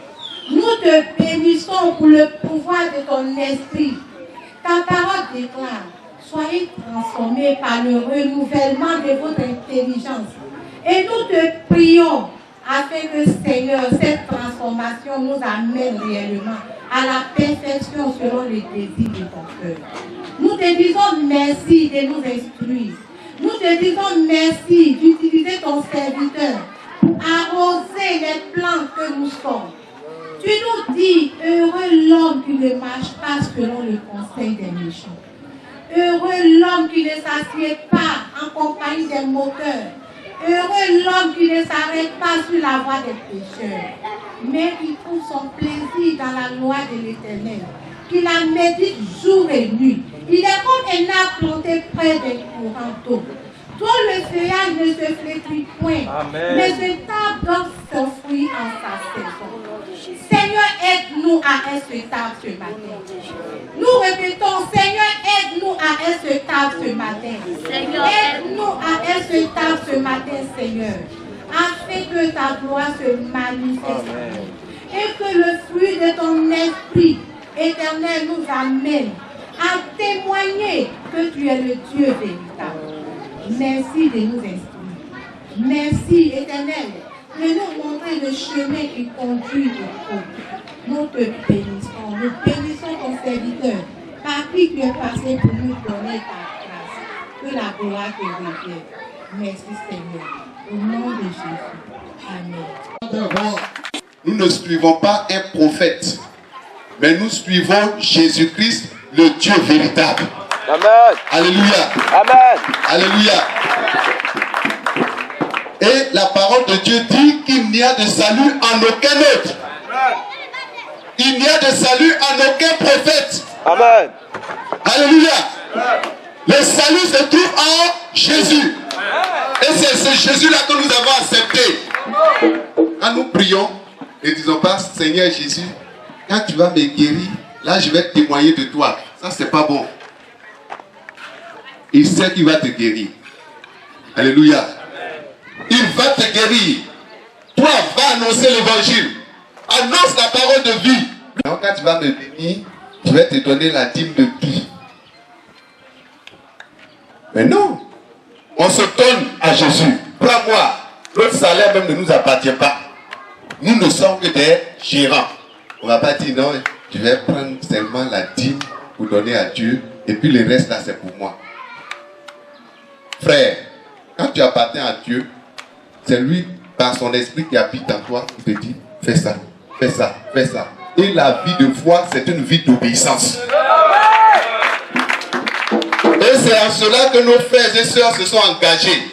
Nous te bénissons pour le pouvoir de ton esprit. Ta parole déclare, soyez transformés par le renouvellement de votre intelligence. Et nous te prions afin que, Seigneur, cette transformation nous amène réellement à la perfection selon les désirs de ton cœur. Nous te disons merci de nous instruire. Nous te disons merci d'utiliser ton serviteur pour arroser les plantes que nous sommes. Tu nous dis, heureux l'homme qui ne marche pas selon le conseil des méchants. Heureux l'homme qui ne s'assied pas en compagnie des moqueurs. Heureux l'homme qui ne s'arrête pas sur la voie des pécheurs, mais qui trouve son plaisir dans la loi de l'Éternel, qui la médite jour et et nuit. Il est comme un arbre planté près des courants d'eau, dont le feuillage ne se flétrit point, mais cet arbre donne son fruit en sa saison. Seigneur, aide-nous à être cet arbre ce matin. Nous répétons, Seigneur, aide-nous à être cet arbre ce matin. Aide-nous à être cet arbre ce matin, Seigneur, afin que ta gloire se manifeste et que le fruit de ton esprit éternel nous amène à témoigner que tu es le Dieu véritable. Merci de nous instruire. Merci, Éternel, de nous montrer le chemin qui conduit au trône. Nous te bénissons. Nous bénissons ton serviteur, par qui tu es passé pour nous donner ta grâce. Que la gloire te revienne. Merci, Seigneur. Au nom de Jésus. Amen. Nous ne suivons pas un prophète, mais nous suivons Jésus-Christ, le Dieu véritable. Amen. Alléluia. Amen. Alléluia. Et la parole de Dieu dit qu'il n'y a de salut en aucun autre. Il n'y a de salut en aucun prophète. Amen. Alléluia. Le salut se trouve en Jésus. Et c'est ce Jésus-là que nous avons accepté. Quand nous prions, ne disons pas, Seigneur Jésus, quand tu vas me guérir, là je vais témoigner de toi. Ça, c'est pas bon. Il sait qu'il va te guérir. Alléluia. Il va te guérir. Toi, va annoncer l'évangile. Annonce la parole de vie. Donc, quand tu vas me bénir, je vais te donner la dîme de tout. Mais non. On se donne à Jésus. Prends-moi. Notre salaire même ne nous appartient pas. Nous ne sommes que des gérants. On ne va pas dire non, je vais prendre seulement la dîme pour donner à Dieu. Et puis le reste là, c'est pour moi. Frère, quand tu appartiens à Dieu, c'est lui, par son esprit qui habite en toi, qui te dit, fais ça, fais ça, fais ça. Et la vie de foi, c'est une vie d'obéissance. Et c'est en cela que nos frères et sœurs se sont engagés.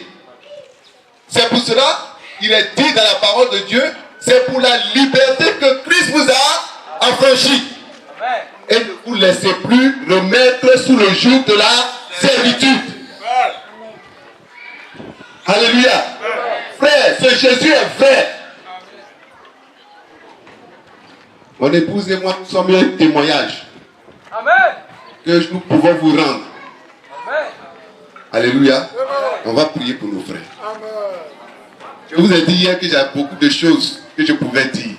C'est pour cela qu'il est dit dans la parole de Dieu, c'est pour la liberté que Christ vous a affranchi. Et ne vous laissez plus remettre sous le joug de la servitude. Alléluia. Frère, ce Jésus est vrai. Mon épouse et moi, nous sommes un témoignage que nous pouvons vous rendre. Alléluia. On va prier pour nos frères. Je vous ai dit hier que j'avais beaucoup de choses que je pouvais dire.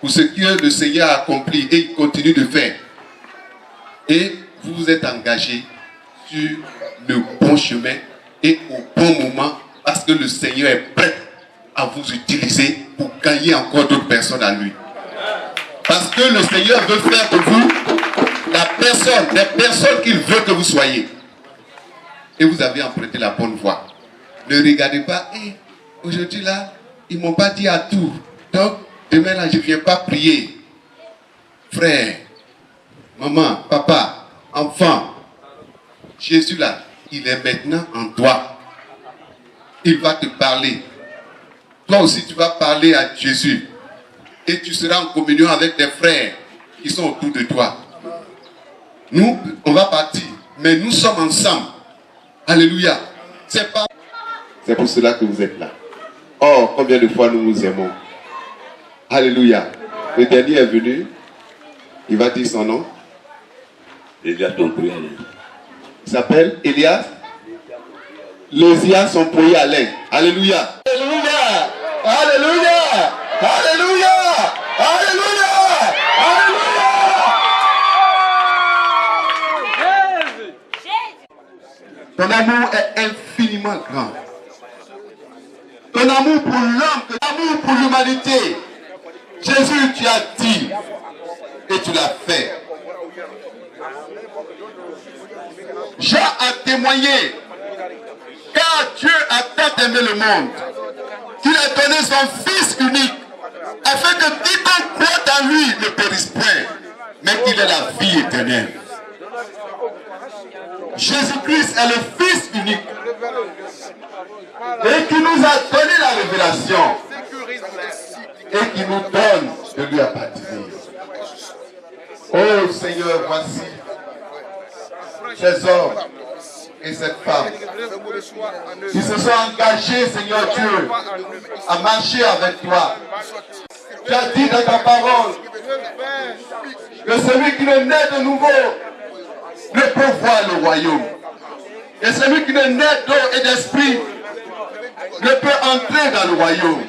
Pour ce que le Seigneur a accompli et il continue de faire. Et vous vous êtes engagés sur le bon chemin et au bon moment parce que le Seigneur est prêt à vous utiliser pour gagner encore d'autres personnes à lui. Parce que le Seigneur veut faire de vous les personnes qu'il veut que vous soyez. Et vous avez emprunté la bonne voie. Ne regardez pas, aujourd'hui là, ils ne m'ont pas dit à tout. Donc, demain là, je ne viens pas prier. Frère, maman, papa, enfant, Jésus là, il est maintenant en toi. Il va te parler. Toi aussi, tu vas parler à Jésus. Et tu seras en communion avec des frères qui sont autour de toi. Nous, on va partir. Mais nous sommes ensemble. Alléluia. C'est pour cela que vous êtes là. Oh, combien de fois nous vous aimons. Alléluia. Le dernier est venu. Il va dire son nom. Elias Tompoy Alain. Il s'appelle Elias. Lésia Sompoy Alain. Alléluia. Alléluia. Alléluia. Alléluia. Alléluia. Alléluia. Ton amour est infiniment grand. Ton amour pour l'homme, ton amour pour l'humanité. Jésus, tu as dit et tu l'as fait. Jean a témoigné, car Dieu a tant aimé le monde qu'il a donné son Fils unique, afin que quiconque croit en lui ne périsse point, mais qu'il ait la vie éternelle. Jésus-Christ est le Fils unique et qui nous a donné la révélation et qui nous donne de lui appartenir. Oh Seigneur, voici ces hommes et cette femme qui se sont engagés, Seigneur Dieu, à marcher avec toi. Tu as dit dans ta parole que celui qui ne naît de nouveau ne peut voir le royaume. Et celui qui ne naît d'eau et d'esprit ne peut entrer dans le royaume.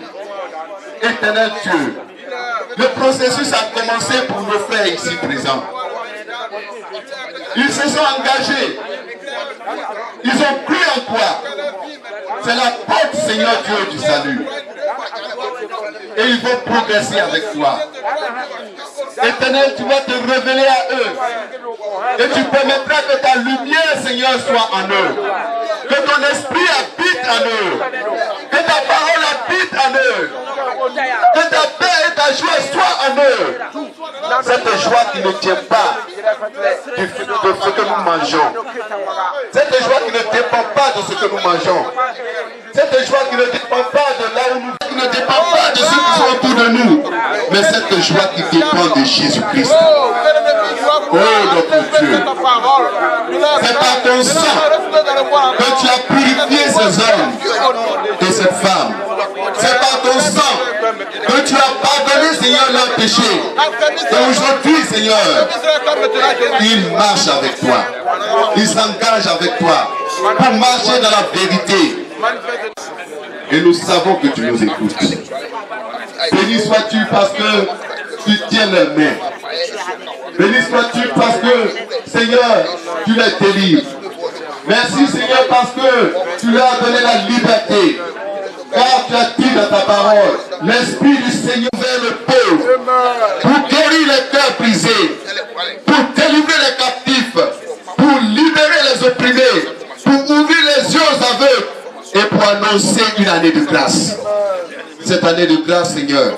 Éternel Dieu, le processus a commencé pour nos frères ici présents. Ils se sont engagés. Ils ont cru en toi. C'est la porte, Seigneur Dieu, du salut. Et ils vont progresser avec toi. Éternel, tu vas te révéler à eux. Et tu permettras que ta lumière, Seigneur, soit en eux. Que ton esprit habite en eux. Que ta parole habite en eux. Que ta paix et ta joie soient en eux. Cette joie qui ne tient pas de ce que nous mangeons. Cette joie qui ne dépend pas de ce que nous mangeons. Cette joie qui ne dépend pas de là où nous, qui ne dépend pas de ceux qui sont autour de nous. Mais cette joie qui dépend de Jésus-Christ. Oh notre Dieu. C'est par ton sang que tu as purifié ces hommes et cette femme. C'est par ton sang que tu as pardonné, Seigneur, leurs péchés. Et aujourd'hui, Seigneur, ils marchent avec toi. Ils s'engagent avec toi pour marcher dans la vérité. Et nous savons que tu nous écoutes. Béni sois-tu parce que tu tiens les mains. Béni sois-tu parce que, Seigneur, tu les délivres. Merci, Seigneur, parce que tu leur as donné la liberté. Car tu as dit dans ta parole, l'Esprit du Seigneur vers le pauvre, pour guérir les cœurs brisés, pour délivrer les captifs, pour libérer les opprimés, pour ouvrir les yeux aux aveugles et pour annoncer une année de grâce. Cette année de grâce, Seigneur,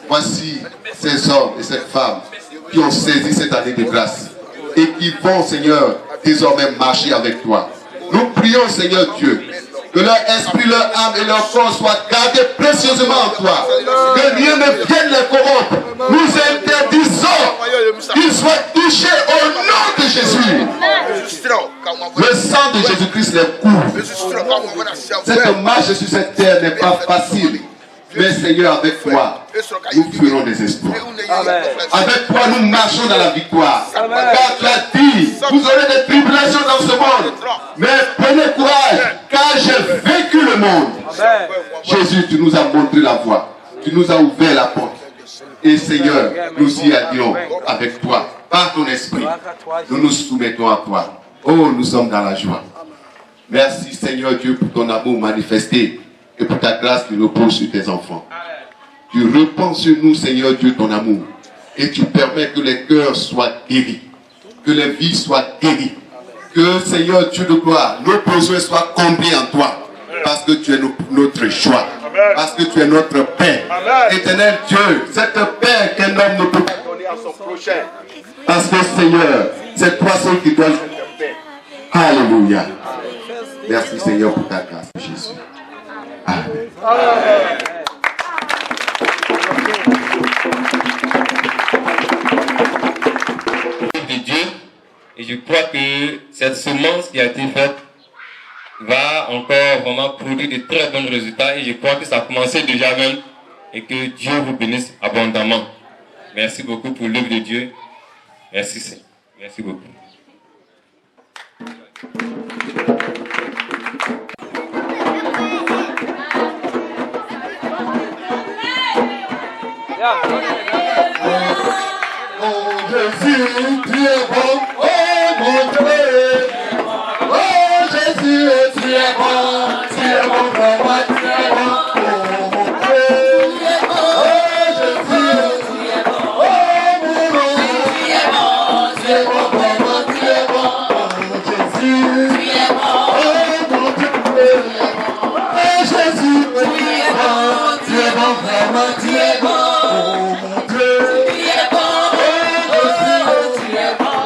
voici ces hommes et cette femme qui ont saisi cette année de grâce et qui vont, Seigneur, désormais marcher avec toi. Nous prions, Seigneur Dieu, que leur esprit, leur âme et leur corps soient gardés précieusement en toi. Que rien ne vienne les corrompre. Nous interdisons qu'ils soient touchés au nom de Jésus. Le sang de Jésus-Christ les couvre. Cette marche sur cette terre n'est pas facile. Mais Seigneur, avec toi, nous ferons des espoirs. Avec toi, nous marchons dans la victoire. Car tu as dit, vous aurez des tribulations dans ce monde. Mais prenez courage, car j'ai vaincu le monde. Jésus, tu nous as montré la voie. Tu nous as ouvert la porte. Et Seigneur, nous y allions avec toi. Par ton esprit, nous nous soumettons à toi. Oh, nous sommes dans la joie. Merci Seigneur Dieu pour ton amour manifesté. Et pour ta grâce qui repose sur tes enfants. Tu répands sur nous, Seigneur Dieu, ton amour. Et tu permets que les cœurs soient guéris. Que les vies soient guéries. Que, Seigneur Dieu de gloire, nos besoins soient comblés en toi. Parce que tu es notre joie. Parce que tu es notre paix. Éternel Dieu, cette paix qu'un homme ne peut pas donner à son prochain. Parce que, Seigneur, c'est toi seul qui dois cette paix. Alléluia. Merci, Seigneur, pour ta grâce, Jésus. Amen. De Dieu, et je crois que cette semence qui a été faite va encore vraiment produire de très bons résultats et je crois que ça a commencé déjà même et que Dieu vous bénisse abondamment. Merci beaucoup pour l'œuvre de Dieu. Merci Seigneur. Merci beaucoup. Oh Jésus, tu es bon, oh mon Dieu. Oh Jésus, tu es bon pour moi, tu es bon, oh mon Dieu. Oh Jésus, tu es bon, oh mon Dieu. Tu es bon pour moi, tu es bon, oh Jésus. Tu es bon, oh mon Dieu. Oh Jésus, tu es bon vraiment, tu es bon, oh mon Dieu. Tu es bon, oh Jésus, tu es bon.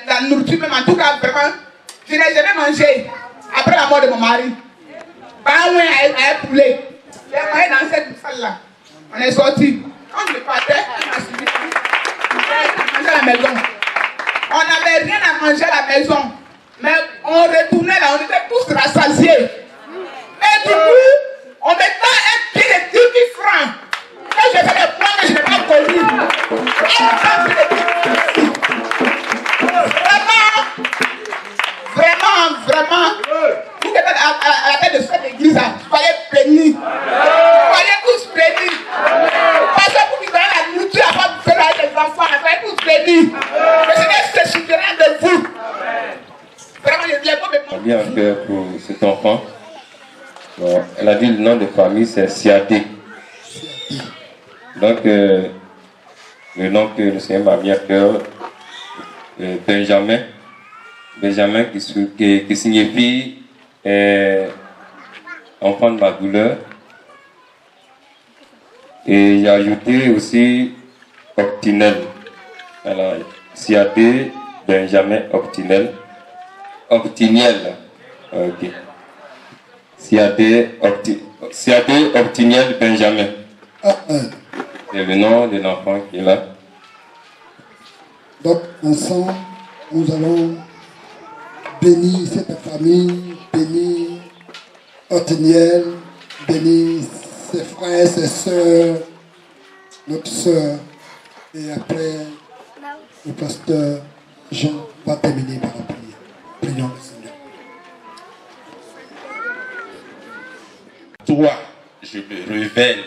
La nourriture même, en tout cas, vraiment, je n'ai jamais mangé après la mort de mon mari. Pas loin à un poulet. J'ai mangé dans cette salle-là. On est sortis. Quand je partais, elle m'a suivi. On mangeait à la maison. On n'avait rien à manger à la maison. Mais on retournait là, on était tous rassasiés. Et du coup, on mettait un pied de 10 000 francs. Quand je fais des plans, mais je n'ai pas connu. Vraiment, vous êtes à la tête de cette église, soyez bénis. Soyez tous bénis. Parce que vous qui donnez la nourriture à votre faire avec les enfants, soyez tous bénis. Le Seigneur se souviendra de vous. Vraiment, il est beau. Bien cœur pour cet enfant. Bon, elle a dit le nom de famille, c'est Siadé. Donc, le nom que le Seigneur m'a mis à cœur, Benjamin. Benjamin qui signifie enfant de ma douleur. Et j'ai ajouté aussi Octinel. Alors, Siadé, Benjamin, Octinel. Octiniel. Ok. Siadé, Octiniel, Benjamin. C'est le nom de l'enfant qui est là. Donc, ensemble, nous allons bénir cette famille, bénir Octiniel, bénir ses frères, ses sœurs, notre sœur. Et après, le pasteur Jean va terminer par la prière. Prions le Seigneur. Toi, je me révèle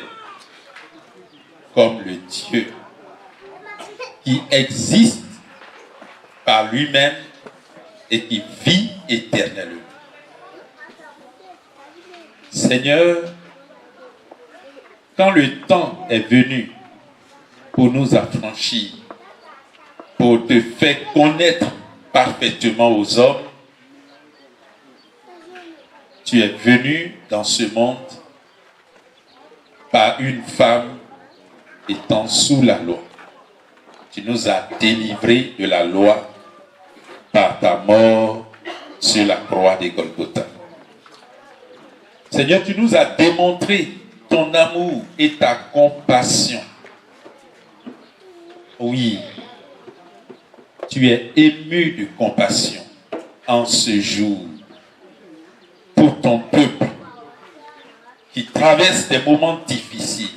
comme le Dieu qui existe par lui-même et qui vit éternellement. Seigneur, quand le temps est venu pour nous affranchir, pour te faire connaître parfaitement aux hommes. Tu es venu dans ce monde par une femme étant sous la loi. Tu nous as délivrés de la loi par ta mort sur la croix de Golgotha. Seigneur, tu nous as démontré ton amour et ta compassion. Oui, tu es ému de compassion en ce jour pour ton peuple qui traverse des moments difficiles.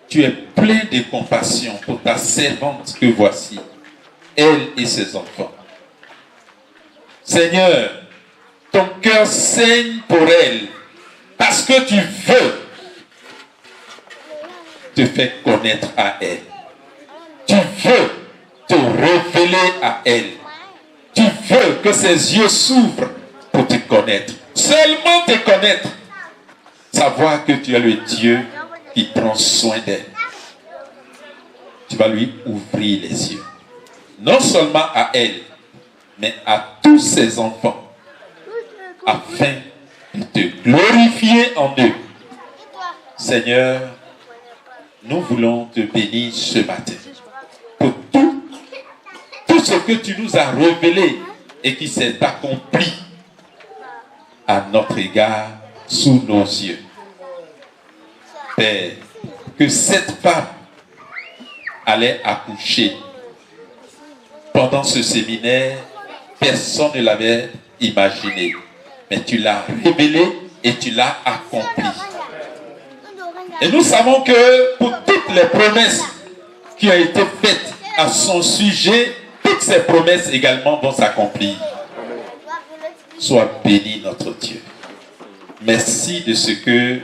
Tu es plein de compassion pour ta servante que voici, elle et ses enfants. Seigneur, ton cœur saigne pour elle parce que tu veux te faire connaître à elle. Tu veux te révéler à elle. Tu veux que ses yeux s'ouvrent pour te connaître. Seulement te connaître. Savoir que tu es le Dieu qui prend soin d'elle. Tu vas lui ouvrir les yeux. Non seulement à elle, mais à tous ses enfants. Afin de te glorifier en eux. Seigneur, nous voulons te bénir ce matin. Pour tout ce que tu nous as révélé et qui s'est accompli à notre égard sous nos yeux. Père, que cette femme allait accoucher. Pendant ce séminaire, personne ne l'avait imaginé. Mais tu l'as révélé et tu l'as accompli. Et nous savons que pour toutes les promesses qui ont été faites à son sujet, toutes ces promesses également vont s'accomplir. Sois béni notre Dieu. Merci de ce que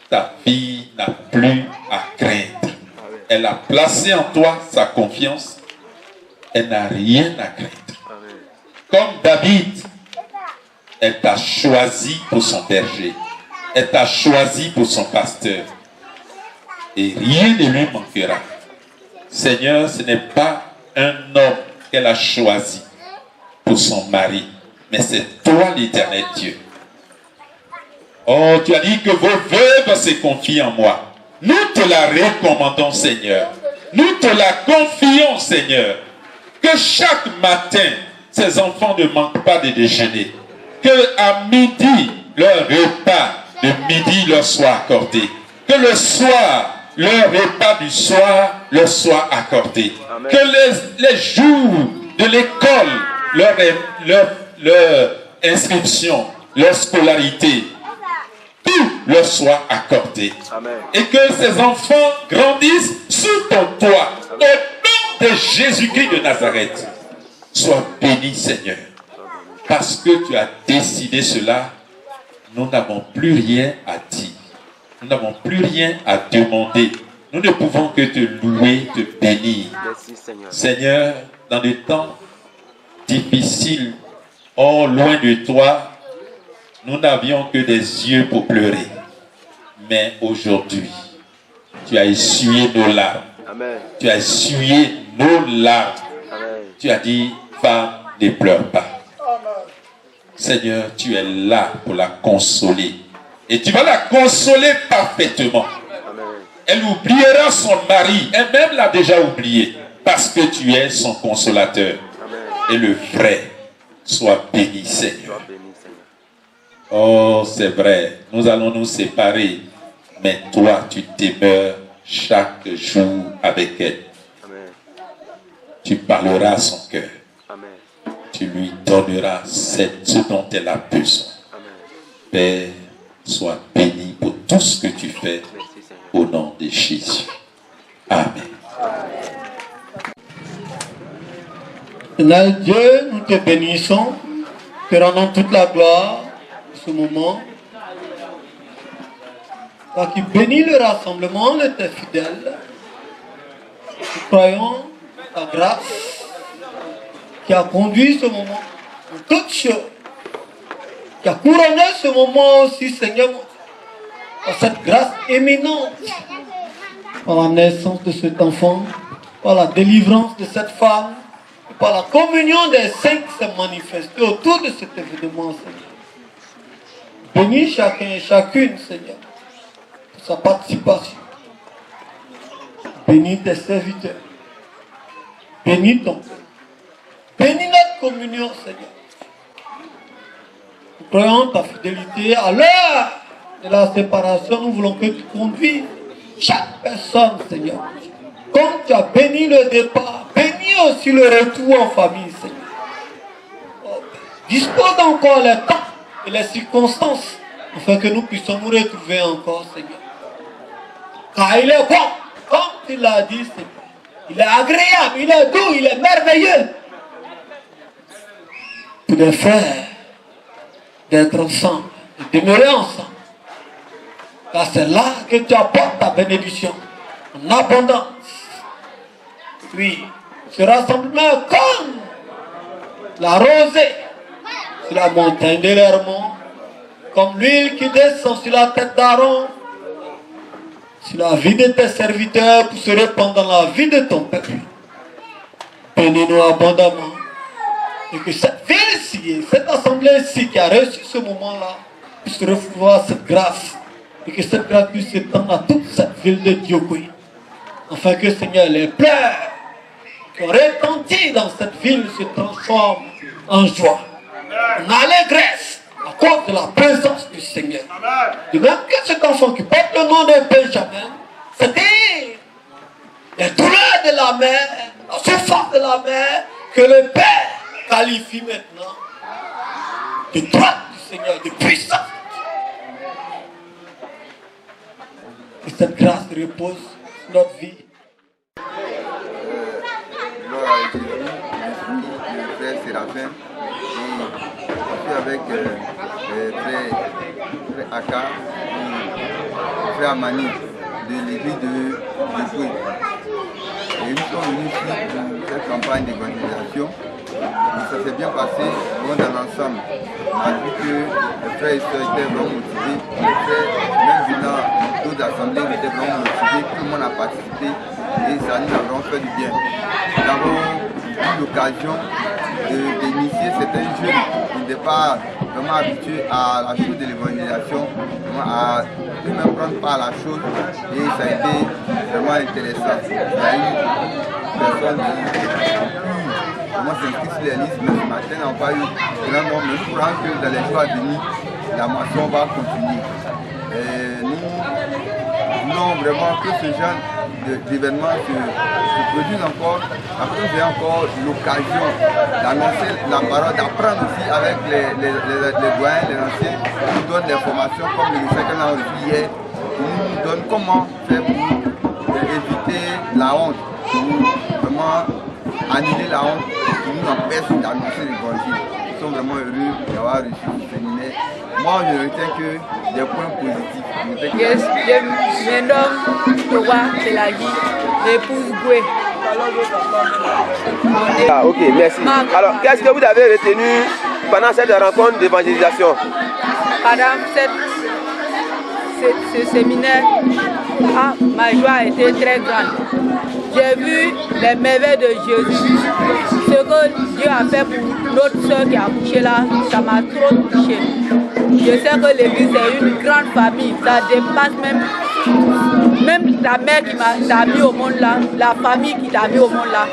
ta fille n'a plus à craindre. Elle a placé en toi sa confiance. Elle n'a rien à craindre. Comme David, elle t'a choisi pour son berger. Elle t'a choisi pour son pasteur. Et rien ne lui manquera. Seigneur, ce n'est pas un homme qu'elle a choisi pour son mari, mais c'est toi l'Éternel Dieu. Oh, tu as dit que vos veuves se confient en moi. Nous te la recommandons, Seigneur. Nous te la confions, Seigneur. Que chaque matin, ces enfants ne manquent pas de déjeuner. Que à midi, leur repas de midi leur soit accordé. Que le soir, leur repas du soir leur soit accordé. Amen. Que les jours de l'école, leur inscription, leur scolarité, tout leur soit accordé. Amen. Et que ces enfants grandissent sous ton toit. Au nom de Jésus-Christ de Nazareth. Sois béni, Seigneur. Parce que tu as décidé cela, nous n'avons plus rien à dire. Nous n'avons plus rien à demander. Nous ne pouvons que te louer, te bénir. Merci, Seigneur. Seigneur, dans des temps difficiles, oh, loin de toi, nous n'avions que des yeux pour pleurer. Mais aujourd'hui, tu as essuyé nos larmes. Amen. Tu as essuyé nos larmes. Amen. Tu as dit, femme, ne pleure pas. Seigneur, tu es là pour la consoler. Et tu vas la consoler parfaitement. Amen. Elle oubliera son mari. Elle-même l'a déjà oublié. Parce que tu es son consolateur. Amen. Et le vrai. Sois béni, Seigneur. Oh, c'est vrai. Nous allons nous séparer. Mais toi, tu demeures chaque jour avec elle. Amen. Tu parleras à son cœur. Tu lui donneras ce dont elle a besoin. Amen. Père, sois béni pour tout ce que tu fais. Merci, au nom de Jésus. Amen. Seigneur Dieu, nous te bénissons, te rendons toute la gloire de ce moment. Toi qui bénis le rassemblement de tes fidèles, nous croyons ta grâce qui a conduit ce moment en toutes choses, qui a couronné ce moment aussi, Seigneur, par cette grâce éminente par la naissance de cet enfant, par la délivrance de cette femme, et par la communion des saints qui s'est manifestée autour de cet événement, Seigneur. Bénis chacun et chacune, Seigneur, pour sa participation. Bénis tes serviteurs. Bénis ton peuple. Bénis notre communion, Seigneur. Nous croyons ta fidélité. À l'heure de la séparation, nous voulons que tu conduises chaque personne, Seigneur. Comme tu as béni le départ, bénis aussi le retour en famille, Seigneur. Dispose encore le temps et les circonstances afin que nous puissions nous retrouver encore, Seigneur. Car il est bon, comme tu l'as dit, Seigneur. Il est agréable, il est doux, il est merveilleux. Pour les frères, d'être ensemble, de demeurer ensemble. Car c'est là que tu apportes ta bénédiction, en abondance. Oui, ce rassemblement comme la rosée sur la montagne de l'Hermon, comme l'huile qui descend sur la tête d'Aaron, sur la vie de tes serviteurs pour se répandre dans la vie de ton peuple. Bénis-nous abondamment. Et que cette ville-ci, cette assemblée-ci qui a reçu ce moment-là, puisse recevoir cette grâce. Et que cette grâce puisse s'étendre à toute cette ville de Diokoui. Afin que, Seigneur, les pleurs qui ont retenti dans cette ville se transforment en joie, en allégresse, à cause de la présence du Seigneur. De même que cet enfant qui porte le nom de Benjamin, c'est-à-dire les douleurs de la mère, la souffrance de la mère, que le Père qualifie maintenant de droite du Seigneur, de puissance. Que cette grâce repose sur notre vie. Gloire à Jésus, le frère Séraphin, et je suis avec frère Aka, frère Amani de l'église de Diokoui. Et nous sommes venus ici pour cette campagne d'évangélisation. Ça s'est bien passé, bon dans l'ensemble. On a vu que les frères et sœurs étaient vraiment motivés. Les frères, même venant d'autres assemblées, ils étaient vraiment motivés. Tout le monde a participé et ça nous a vraiment fait du bien. Nous avons eu l'occasion d'initier certains jeunes qui n'étaient pas vraiment habitués à la chose de l'évangélisation, à eux-mêmes prendre part à la chose, et ça a été vraiment intéressant. Il y a eu personnes qui comment s'inscrire sur les listes, mais ce matin n'a pas eu grand nombre, mais nous croyons que dans les jours à venir, la moisson va continuer. Et nous voulons vraiment que ce genre d'événements se produisent encore, après vous avez encore l'occasion d'annoncer la parole, d'apprendre aussi avec les doyens, les anciens, qui nous donnent des formations comme le message qu'on a reçu hier, qui nous donnent comment faire pour éviter la honte, pour vraiment annuler la honte qui nous empêche d'annoncer l'évangile. Nous sommes vraiment heureux d'avoir reçu ce séminaire. Moi, je retiens que des points positifs. Je nomme Towa Telagi, l'épouse Goué. Ah, ok, merci. Alors, qu'est-ce que vous avez retenu pendant cette rencontre d'évangélisation? Pendant ce séminaire, ma joie a été très grande. J'ai vu les merveilles de Jésus. Ce que Dieu a fait pour notre soeur qui a accouché là, ça m'a trop touché. Je sais que l'église est une grande famille, ça dépasse même ta mère qui t'a mis au monde là, la famille qui t'a mis au monde là.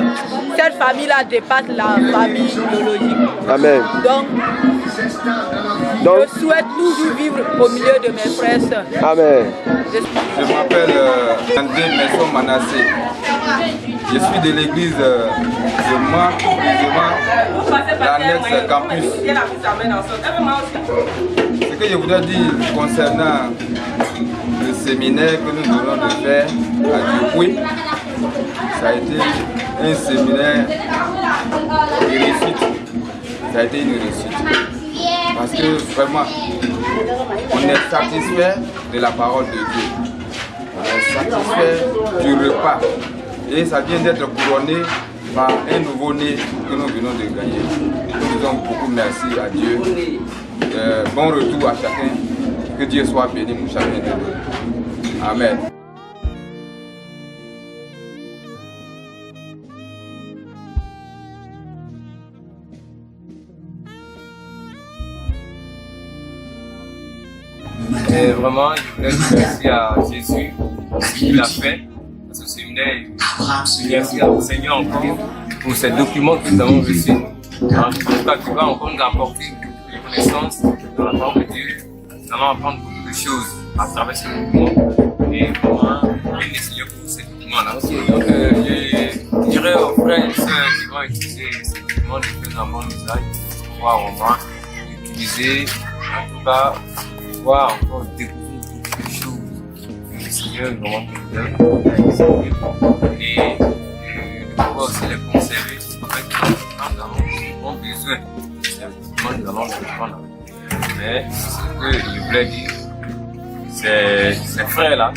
Cette famille-là dépasse la famille biologique. Amen. Donc, je souhaite toujours vivre au milieu de mes frères et sœurs. Amen. Je m'appelle André Messon Manassé. Je suis de l'église de moi, l'annexe campus. Ce que je voudrais dire concernant le séminaire que nous venons de faire à Diokoui, ça a été un séminaire de réussite. Ça a été une réussite. Parce que vraiment, on est satisfait de la parole de Dieu. On est satisfait du repas. Et ça vient d'être couronné par un nouveau-né que nous venons de gagner. Nous disons beaucoup merci à Dieu. Bon retour à chacun. Que Dieu soit béni pour chacun de nous. Amen. Et vraiment, je voulais dire merci à Jésus pour ce qu'il a fait à ce séminaire. Merci au Seigneur encore pour ces documents que nous avons reçus. En tout cas, tu vas encore nous apporter des connaissances dans la parole de Dieu. Nous allons apprendre beaucoup de choses à travers ces documents. Et vraiment, merci Seigneur pour ces documents-là. Donc, je dirais aux frères et sœurs qui vont utiliser ces documents de plus en plus d'usage pour pouvoir vraiment utiliser, en tout cas, pouvoir encore découvrir beaucoup de choses que le Seigneur vraiment nous donne et de pouvoir aussi les conserver. En fait, nous avons besoin de ces documents, nous allons les prendre. Mais ce que je voulais dire, ces frères-là,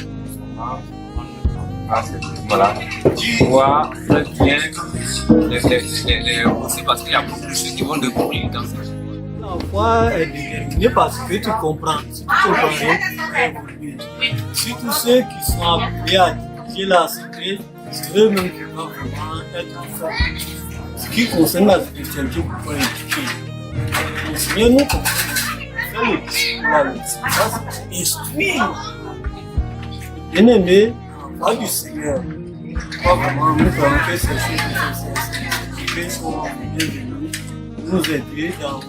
voilà, pouvoir très bien les aussi parce qu'il y a beaucoup de choses qui vont découvrir dans ce jeu. La foi est déterminée parce que tu comprends. Si tu comprends rien, tu vas évoluer. Si tous ceux qui sont appelés à diriger la cité, c'est eux-mêmes qui vont vraiment être forts. Ce qui concerne la spiritualité, vous pouvez éduquer. Le Seigneur nous comprend. Faire le disciple, ça c'est instruire. Bien aimé, la voix du Seigneur. Pas vraiment nous permettre que ces choses sont nous aider dans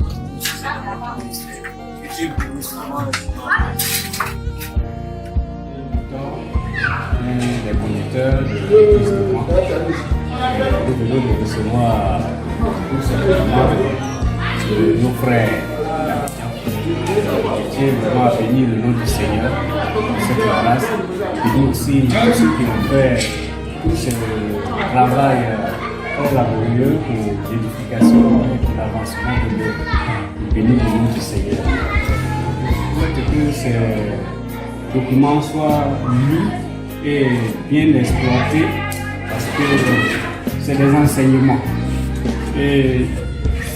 les conducteurs nous venons de recevoir tout simplement nos frères qui est vraiment à bénir le nom du Seigneur pour cette grâce et nous aussi tous ceux qui ont fait tout ce travail très laborieux pour l'édification et pour l'avancement de l'œuvre. Bénis le nom du Seigneur. Je souhaite que ces documents soient lus et bien exploités parce que c'est des enseignements. Et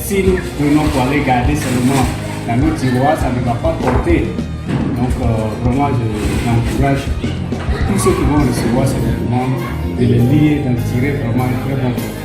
si nous prenons pour aller garder seulement dans nos tiroirs, ça ne va pas porter. Donc vraiment, j'encourage tous ceux qui vont recevoir ces documents de les lire, d'en tirer vraiment un très bon profit.